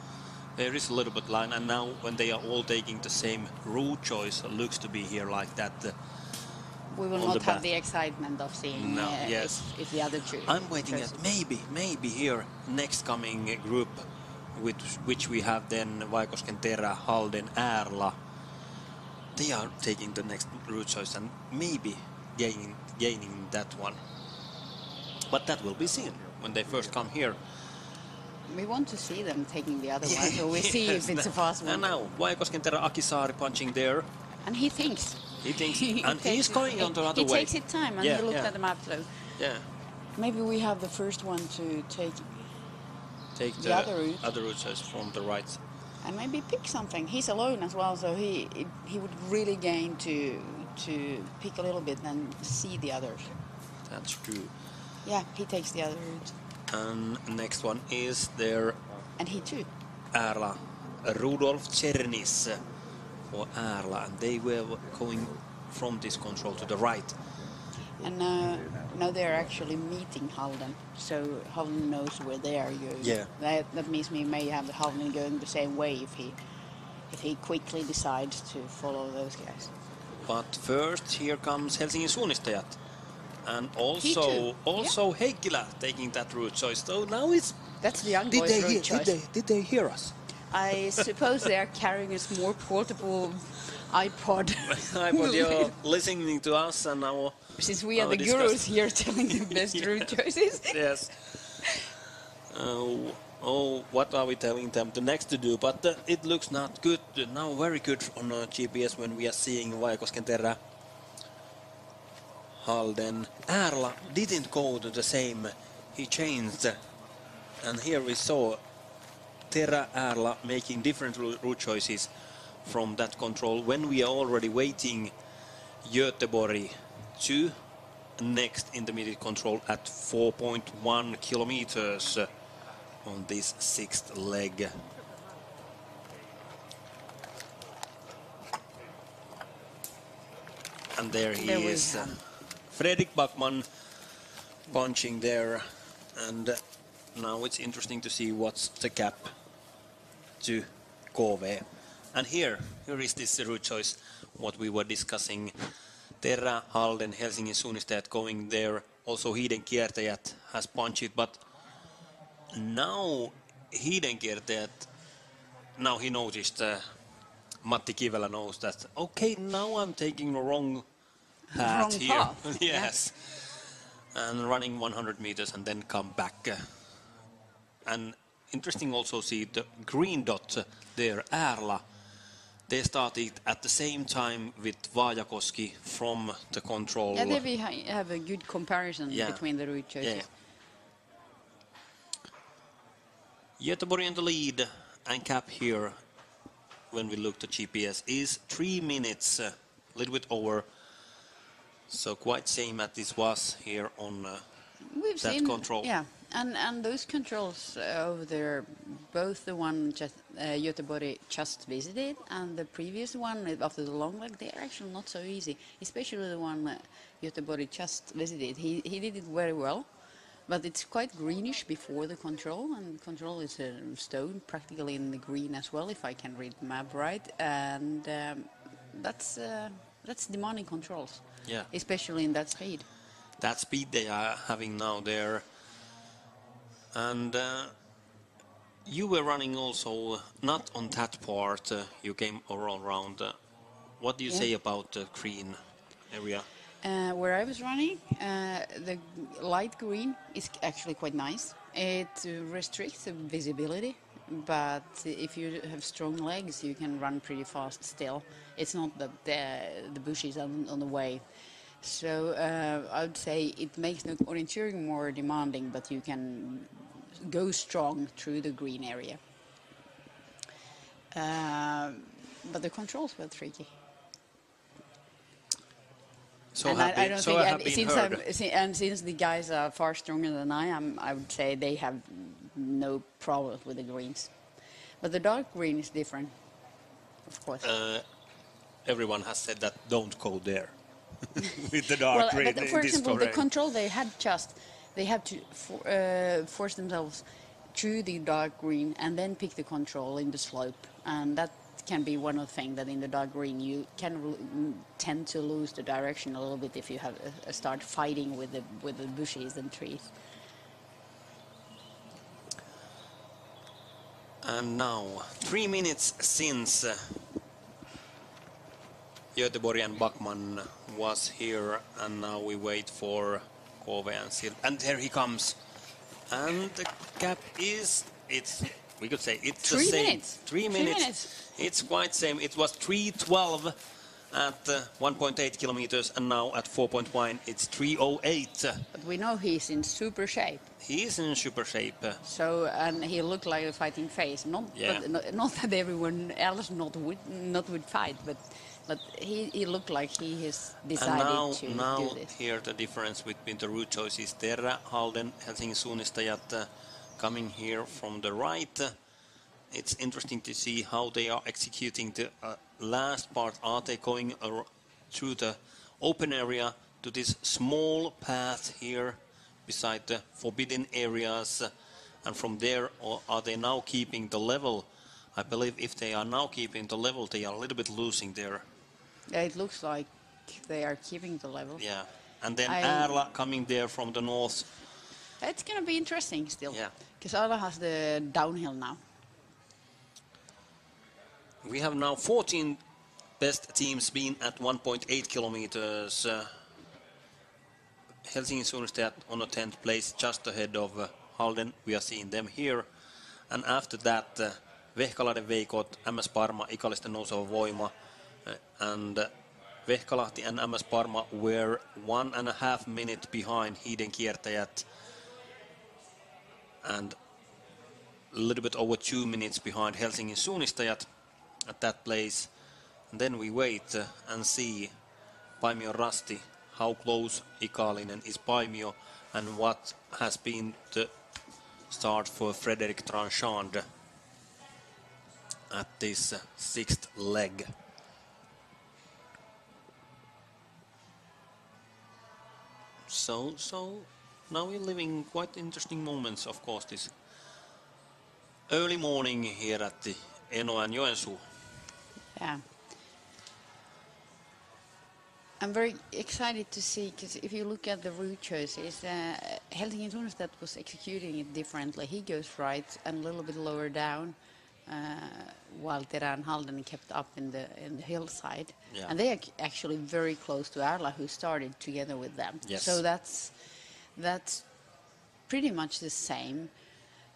S4: there is a little bit line, and now when they are all taking the same route choice, it looks to be here like that.
S9: We will not have the excitement of seeing if the other two.
S4: I'm waiting at maybe here next coming group, which we have then Vaikosken Terä, Halden, Äärla. They are taking the next route choice and maybe gaining that one. But that will be seen when they first come here.
S9: We want to see them taking the other one, so we see if it's a fast one.
S4: And now, Vaikosken Terä, Akisaari punching there.
S9: And he thinks.
S4: And he's going on the other way.
S9: He takes his time, and he looked at the map, so maybe we have the first one to take the
S4: other routes from the right.
S9: And maybe pick something. He's alone as well, so he would really gain to pick a little bit and see the others.
S4: That's true.
S9: Yeah, he takes the other route.
S4: And next one is there.
S9: And he too.
S4: Äärla, Rudolf Czernis for Äärla, and they were going from this control to the right.
S9: And now they're actually meeting Halden, so Halden knows where they are going.
S4: Yeah.
S9: That means we may have Halden going the same way if he quickly decides to follow those guys.
S4: But first, here comes Helsingin Suunnistajat. And also Heikkilä taking that route choice. So now
S9: that's the young boys' route choice.
S4: Did they hear us?
S9: I suppose they are carrying a more portable iPod.
S4: You're listening to us and our.
S9: Since we are the gurus here telling the best route choices.
S4: Yes. What are we telling them the next to do? But it looks not good. Now very good on GPS when we are seeing Vaikosken Terä, Halden. Äärla didn't go to the same. He changed. And here we saw Tera Erla making different route choices from that control when we are already waiting Göteborg to next intermediate control at 4.1 kilometers on this 6th leg. And there he is, Fredrik Backman punching there, and now it's interesting to see what's the gap to KV. And here is this route choice, what we were discussing. Terra, Halden, Helsingin suunnistajat going there. Also Hiidenkiertäjät has punched, but now Hiidenkiertäjät, now he noticed, Matti Kivelä knows that, okay, now I'm taking the wrong path here. Yes. And running 100 meters and then come back. And interesting also see the green dot there, Erla. They started at the same time with Vaajakoski from the control.
S9: Yeah, there we have a good comparison between the route choices.
S4: Göteborg in the lead, and cap here, when we look at GPS, is 3 minutes, a little bit over. So quite same as this was here on that control.
S9: Yeah, and those controls over there, both the one just Göteborg just visited and the previous one after the long leg, they're actually not so easy. Especially the one Göteborg just visited. He did it very well, but it's quite greenish before the control, and control is a stone practically in the green as well, if I can read the map right. And that's demanding controls.
S4: Yeah.
S9: Especially in that speed.
S4: That speed they are having now there. And you were running also not on that part, you came all around. What do you say about the green area?
S9: Where I was running, the light green is actually quite nice. It restricts the visibility, but if you have strong legs, you can run pretty fast still. It's not that the bushes on the way. So I would say it makes the orienteering more demanding, but you can go strong through the green area. But the controls were tricky. Since the guys are far stronger than I am, I would say they have no problems with the greens. But the dark green is different, of course.
S4: Everyone has said that don't go there with the dark green.
S9: But for example, the control they have to force themselves through the dark green and then pick the control in the slope, and that can be one of the things that in the dark green you can tend to lose the direction a little bit if you have start fighting with the bushes and trees.
S4: And now 3 minutes since Göteborg and Backman was here, and now we wait for Kove and Sil. And there he comes. And the gap is, we could say it's
S9: 3
S4: the same.
S9: minutes.
S4: 3 minutes. It's quite same. It was 3:12 at 1.8 kilometers, and now at 4.1 it's 3:08.
S9: But we know he's in super shape.
S4: He is in super shape.
S9: So, and he looked like a fighting face. Not that everyone else not would fight, but he looked like he has decided to do this.
S4: Here the difference between the route choices. Terra, Halden, Helsingin suunnistajat coming here from the right. It's interesting to see how they are executing the last part. Are they going through the open area to this small path here beside the forbidden areas, and from there, or are they now keeping the level? I believe if they are now keeping the level, they are a little bit losing there.
S9: Yeah, it looks like they are keeping the level.
S4: Yeah, and then Erla coming there from the north.
S9: It's going to be interesting still.
S4: Yeah,
S9: because Erla has the downhill now.
S4: We have now 14 best teams being at 1.8 kilometers. Helsingin suunnistajat on the 10th place, just ahead of Halden. We are seeing them here. And after that, Vehkalaiden Veikot, MS Parma, Ikallisten Nouseva Voima. And Vehkalahti and MS Parma were 1.5 minutes behind Hiidenkiertäjät. And little bit over 2 minutes behind Helsingin suunnistajat at that place. And then we wait and see Paimio Rasti, how close Ikalinen is Paimio, and what has been the start for Frederic Tranchand at this sixth leg. So now we're living quite interesting moments, of course, this early morning here at the Eno and Joensuu.
S9: Yeah. I'm very excited to see, because if you look at the route choices, Helsingin Suunnistajat was executing it differently. He goes right and a little bit lower down, while Terä and Halden kept up in the hillside.
S4: Yeah.
S9: And they are actually very close to Arla, who started together with them.
S4: Yes.
S9: So that's pretty much the same.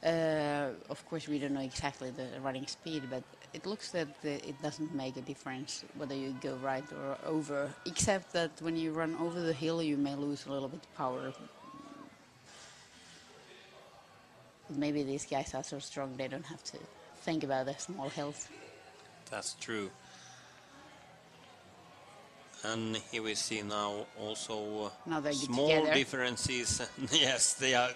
S9: Of course, we don't know exactly the running speed, but it looks that it doesn't make a difference whether you go right or over, except that when you run over the hill, you may lose a little bit of power. But maybe these guys are so strong they don't have to think about their small health.
S4: That's true. And here we see now also
S9: Now they get
S4: small
S9: together.
S4: differences. Yes, they are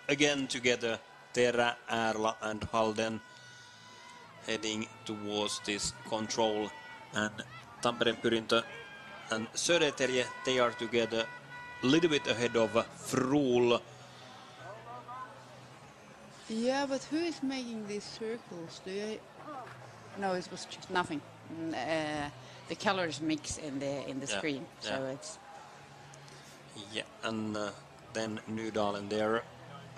S4: again together. Terä, Arla and Halden heading towards this control, and Tampereen Pyrintö and Södertälje, they are together a little bit ahead of Frohl.
S9: Yeah, but who is making these circles? No, it was just nothing. The colors mix in the screen, so it's.
S4: Yeah, and then Nydalen there,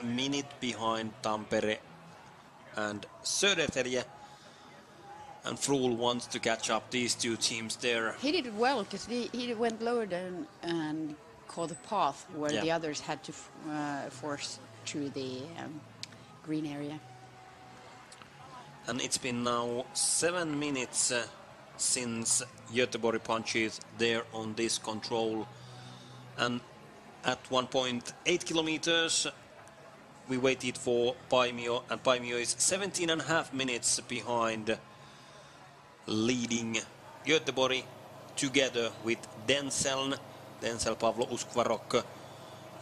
S4: a minute behind Tampere and Södertälje. And Frohl wants to catch up these two teams there.
S9: He did it well, because he went lower down and caught the path where the others had to force through the green area.
S4: And it's been now 7 minutes since Göteborg punches there on this control. And at 1.8 kilometers, we waited for Paimio, and Paimio is 17.5 minutes behind, leading Göteborg together with Denseln Pavlo Uskvarok,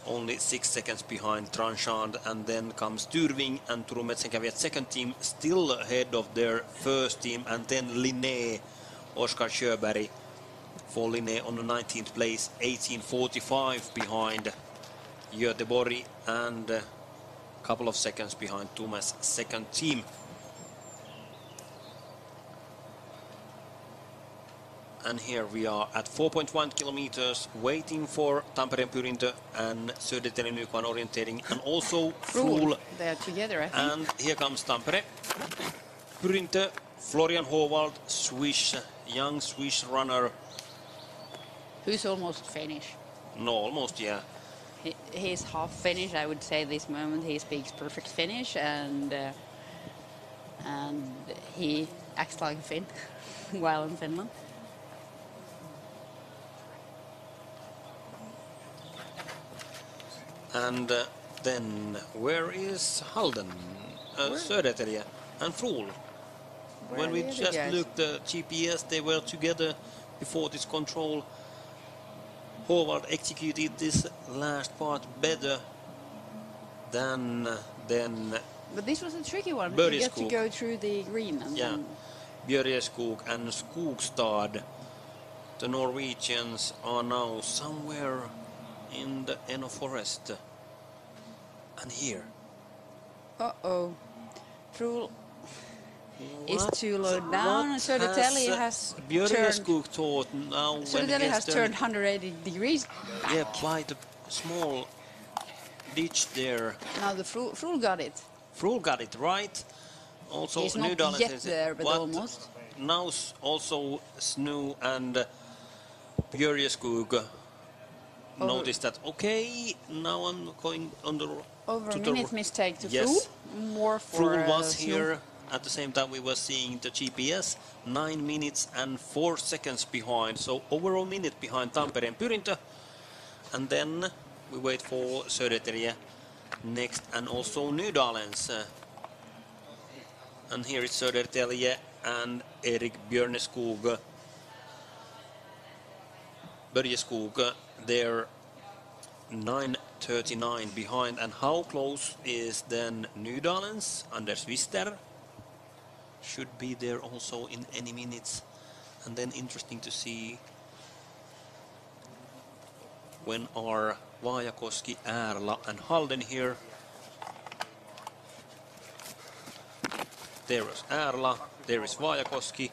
S4: only 6 seconds behind Tranchand, and then comes Tyrving and Turun Metsäkävijät second team, still ahead of their first team, and then Linné, Oskar Sjöberg for Linné on the 19th place, 18:45 behind Göteborg, and a couple of seconds behind Tume's second team. And here we are at 4.1 kilometers, waiting for Tampereen Pyrintö and Södertälje Nykvarn orienteering, and also Frohl.
S9: They are together, I think.
S4: And here comes Tampere. Pyrintö, Florian Håvald, Swiss, young Swiss runner.
S9: Who's almost Finnish.
S4: No, almost, yeah.
S9: He's half Finnish, I would say. This moment he speaks perfect Finnish, and he acts like a Finn while in Finland.
S4: And then where is Halden, Södertälje and Frohl? When we just looked at GPS, they were together before this control. Håvald executed this last part better than
S9: But this was a tricky one. You get to go through the green. And
S4: Björjeskog and Skogstad. The Norwegians are now somewhere in the Eno forest. And here.
S9: Uh-oh. Frohl is too low down. Södertälje has
S4: Björjeskog thought now
S9: Södertälje has turned 180 degrees back.
S4: Yeah, by the small ditch there.
S9: Now the Frohl got it.
S4: Frohl got it right. Also,
S9: he's not
S4: Nydalen
S9: yet there, but almost.
S4: Now also Snu and Björjeskog noticed that, okay, now I'm going on the...
S9: Over a minute mistake to
S4: yes.
S9: Frohl. More for
S4: Frohl was
S9: Snu.
S4: here at the same time we were seeing the GPS, 9 minutes and 4 seconds behind, so over a minute behind Tampereen Pyrintö. And then we wait for Södertälje next, and also Nydalen's And here is Södertälje and Erik Björneskog. Börje Skog, they're 9:39 behind. And how close is then Nydalens? Anders Wister should be there also in any minutes. And then interesting to see when are Vaajakoski, Ärla and Halden here. There is Ärla, there is Vaajakoski,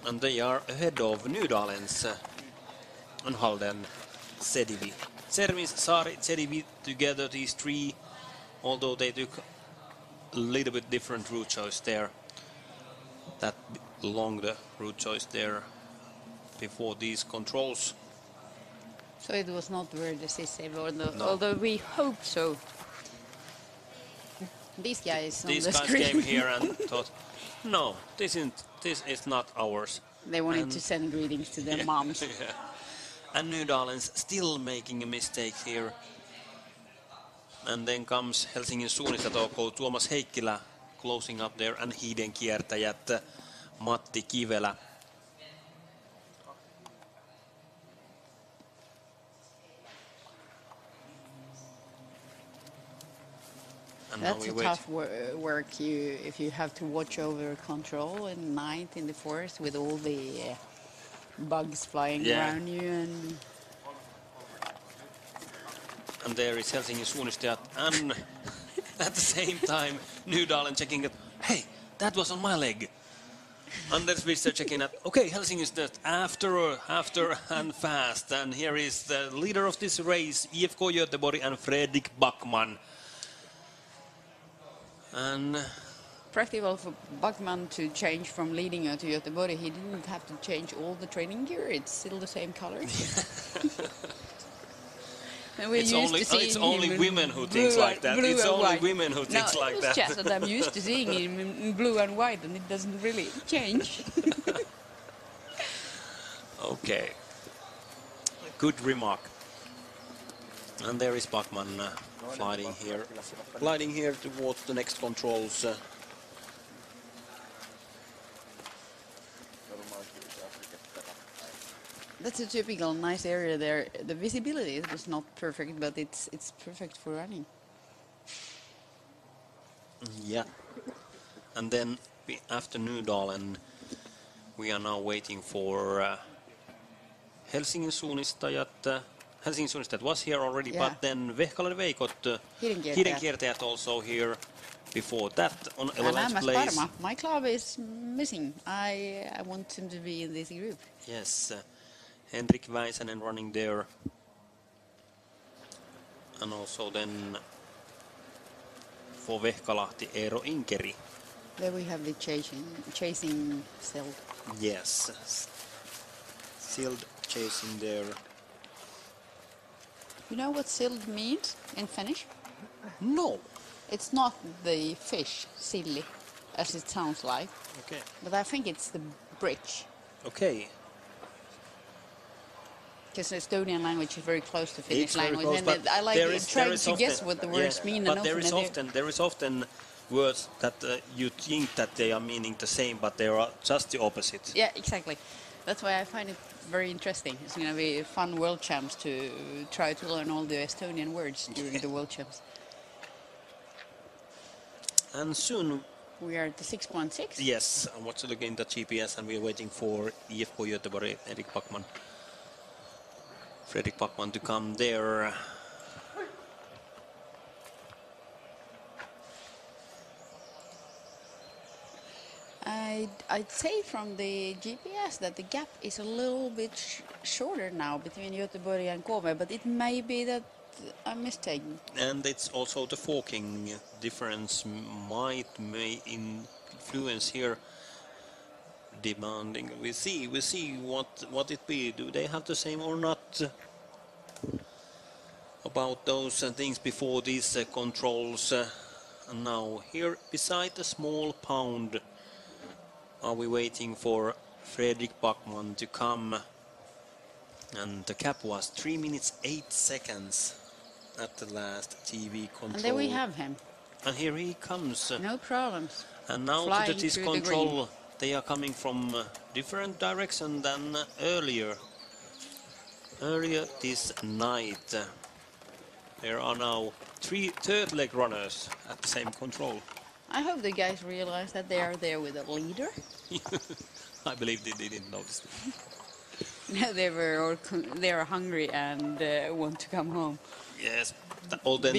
S4: and they are ahead of Nydalens and Halden, Sedivi. Sermis, Saari, Sedivi together, these three, although they took a little bit different route choice there. That longer route choice there before these controls.
S9: So it was not very decisive,
S4: No.
S9: although we hope so. These guys on
S4: These
S9: the
S4: guys
S9: screen.
S4: came here and thought, no, this is not ours.
S9: They wanted to send greetings to their moms.
S4: Yeah. And Nydalens still making a mistake here. And then comes Helsingin suunnista toukoon Tuomas Heikkilä closing up there, and hiiden kiertäjät Matti Kivelä. And
S9: that's a tough work if you have to watch over control in night in the forest with all the bugs flying around you.
S4: And there is Helsingin suunnistajat, and at the same time Nydalen checking it. Hey, that was on my leg. Anders Wister checking that. Okay, Helsingin just after and fast. And here is the leader of this race, IFK Göteborg and Fredrik Backman. And
S9: practical for Backman to change from leading to Göteborg. He didn't have to change all the training gear. It's still the same color. And
S4: it's only women who think like that. It's only women who think like that.
S9: It's just that I'm used to seeing him in blue and white, and it doesn't really change.
S4: Okay. Good remark. And there is Backman gliding here towards the next controls.
S9: That's a typical nice area there. The visibility was not perfect, but it's perfect for running.
S4: Yeah. And then after Nydalen, we are now waiting for Helsingin suunnistajat. Helsingin suunnistajat was here already, but then Vehkalainen Veikot, hiiden kiertäjät also here before that on 11th place.
S9: Parma, my club is missing. I want him to be in this group.
S4: Yes. Henrik Väisänen running there. And also then for Vehkalahti, Eero Inkeri.
S9: There we have the chasing Sild.
S4: Yes. Sild chasing there.
S9: You know what Sild means in Finnish?
S4: No.
S9: It's not the fish, silly, as it sounds like.
S4: Okay.
S9: But I think it's the bridge.
S4: Okay.
S9: Because the Estonian language is very close to Finnish
S4: It's
S9: language,
S4: close,
S9: and I like trying to guess what the words mean.
S4: But there is often words that you think that they are meaning the same, but they are just the opposite.
S9: Yeah, exactly. That's why I find it very interesting. It's going to be fun World Champs to try to learn all the Estonian words during the World Champs.
S4: And soon
S9: we are at the 6.6.
S4: Yes, I'm watching again the GPS, and we're waiting for IFK Göteborg, Fredrik Backman to come there.
S9: I'd say from the GPS that the gap is a little bit shorter now between Göteborg and Kome, but it may be that I'm mistaken.
S4: And it's also the forking difference may influence here. Demanding. We see what it be. Do they have the same or not? About those things before these controls. And now here beside the small pound are we waiting for Fredrik Backman to come. And the cap was 3 minutes 8 seconds at the last TV control.
S9: And there we have him.
S4: And here he comes.
S9: No problems.
S4: And now
S9: Flying
S4: to this
S9: through the
S4: control, they are coming from different direction than earlier. Earlier this night. There are now 3 third leg runners at the same control.
S9: I hope the guys realize that they are there with a leader.
S4: I believe they didn't notice it.
S9: No, they are hungry and want to come home.
S4: Yes, or then,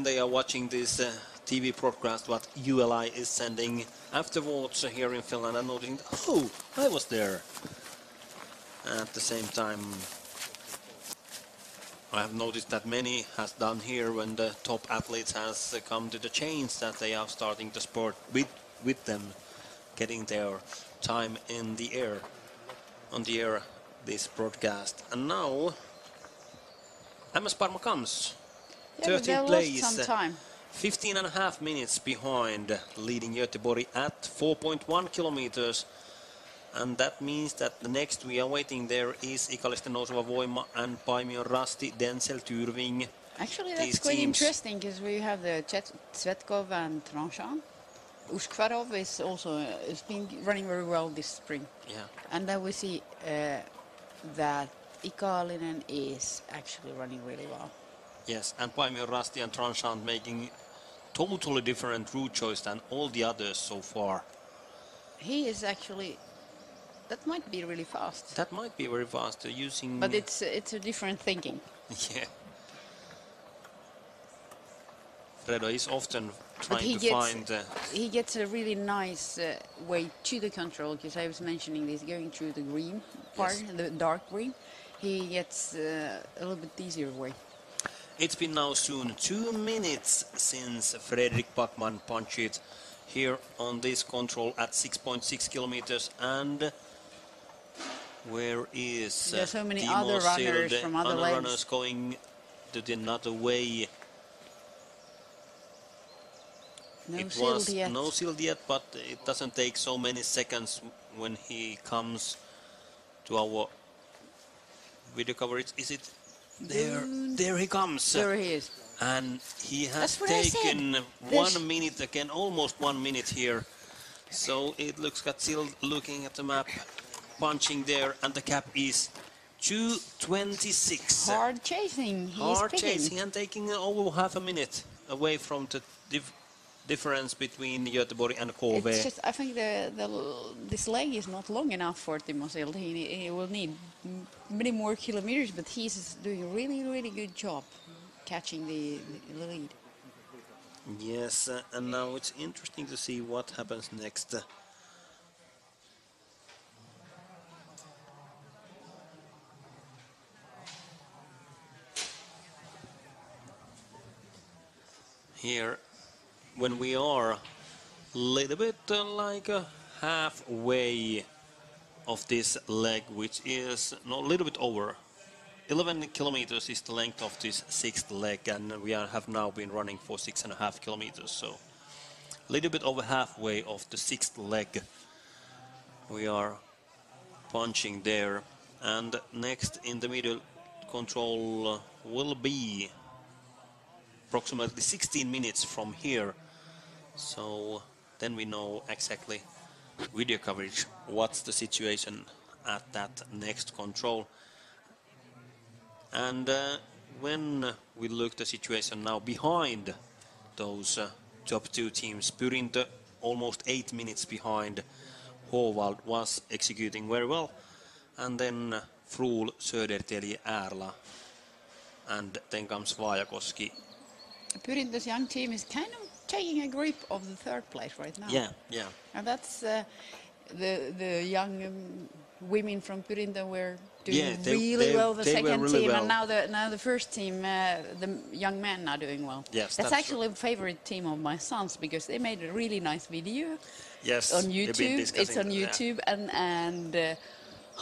S4: they are watching this TV broadcast what ULI is sending afterwards here in Finland and noting, oh, I was there. At the same time, I have noticed that many has done here when the top athletes has come to the change that they are starting the sport with them, getting their time in the air, on the air, this broadcast. And now, MS Parma comes, 13th place, 15.5 minutes behind, leading Göteborg at 4.1 kilometers. And that means that the next we are waiting there is Ikallisten Nouseva Voima and Paimion Rasti, Denzel Tyrving.
S9: Actually, that's quite interesting because we have the Tsvetkov and Tranchant. Uskvarov is also has been running very well this spring.
S4: Yeah.
S9: And then we see that Ikallinen is actually running really well.
S4: Yes, and Paimion Rasti and Tranchant making totally different route choice than all the others so far.
S9: He is actually... That might be really fast.
S4: That might be very fast using...
S9: But it's a different thinking.
S4: Yeah. Fredo is often trying to find...
S9: He gets a really nice way to the control, because I was mentioning this, going through the green part, yes. The dark green. He gets a little bit easier way.
S4: It's been now soon 2 minutes since Fredrik Backman punched here on this control at 6.6 kilometers, and where is
S9: there are so many other runners from other legs.
S4: Runners going to the another way.
S9: No sealed yet.
S4: No sealed yet, but it doesn't take so many seconds when he comes to our video coverage. Is it there? There he comes.
S9: There he is.
S4: And he has taken 1 minute again, almost 1 minute here. So it looks like still looking at the map, punching there, and the cap is 2:26.
S9: Hard chasing.
S4: Hard chasing and taking over half a minute away from the difference between Göteborg and KV.
S9: It's just, I think this leg is not long enough for Timo Sild. He will need many more kilometers, but he's doing a really, really good job catching the lead.
S4: Yes, and now it's interesting to see what happens next. Here, when we are a little bit like halfway of this leg, which is a little bit over 11 kilometers is the length of this 6th leg, and we have now been running for 6.5 kilometers, so a little bit over halfway of the 6th leg we are punching there. And next in the middle control will be approximately 16 minutes from here, so then we know exactly video coverage what's the situation at that next control. And when we look at the situation now behind those top 2 teams, Pyrintö almost 8 minutes behind, Håvald was executing very well, and then Fruul, Södertälje, Ärla, and then comes Vaajakoski.
S9: Pyrintö's young team is kind of taking a grip of the 3rd place right now.
S4: Yeah, yeah.
S9: And that's the young women from Pyrintö were doing really well. The second team, and now the first team, the young men are doing well.
S4: Yes,
S9: that's actually a favorite team of my sons, because they made a really nice video.
S4: Yes,
S9: on YouTube. It's on YouTube, and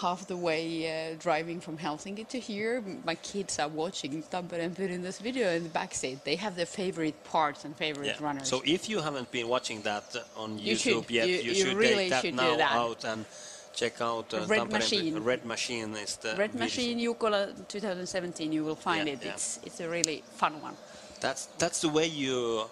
S9: half the way driving from Helsinki to here, my kids are watching Tampere and Pyrintö's video in the backseat. They have their favorite parts and favorite runners.
S4: So if you haven't been watching that on YouTube yet, you should
S9: really
S4: take that now out and check out
S9: Red Machine.
S4: Red Machine is the
S9: Red Machine Jukola 2017. You will find it.
S4: Yeah.
S9: It's a really fun one.
S4: That's the way you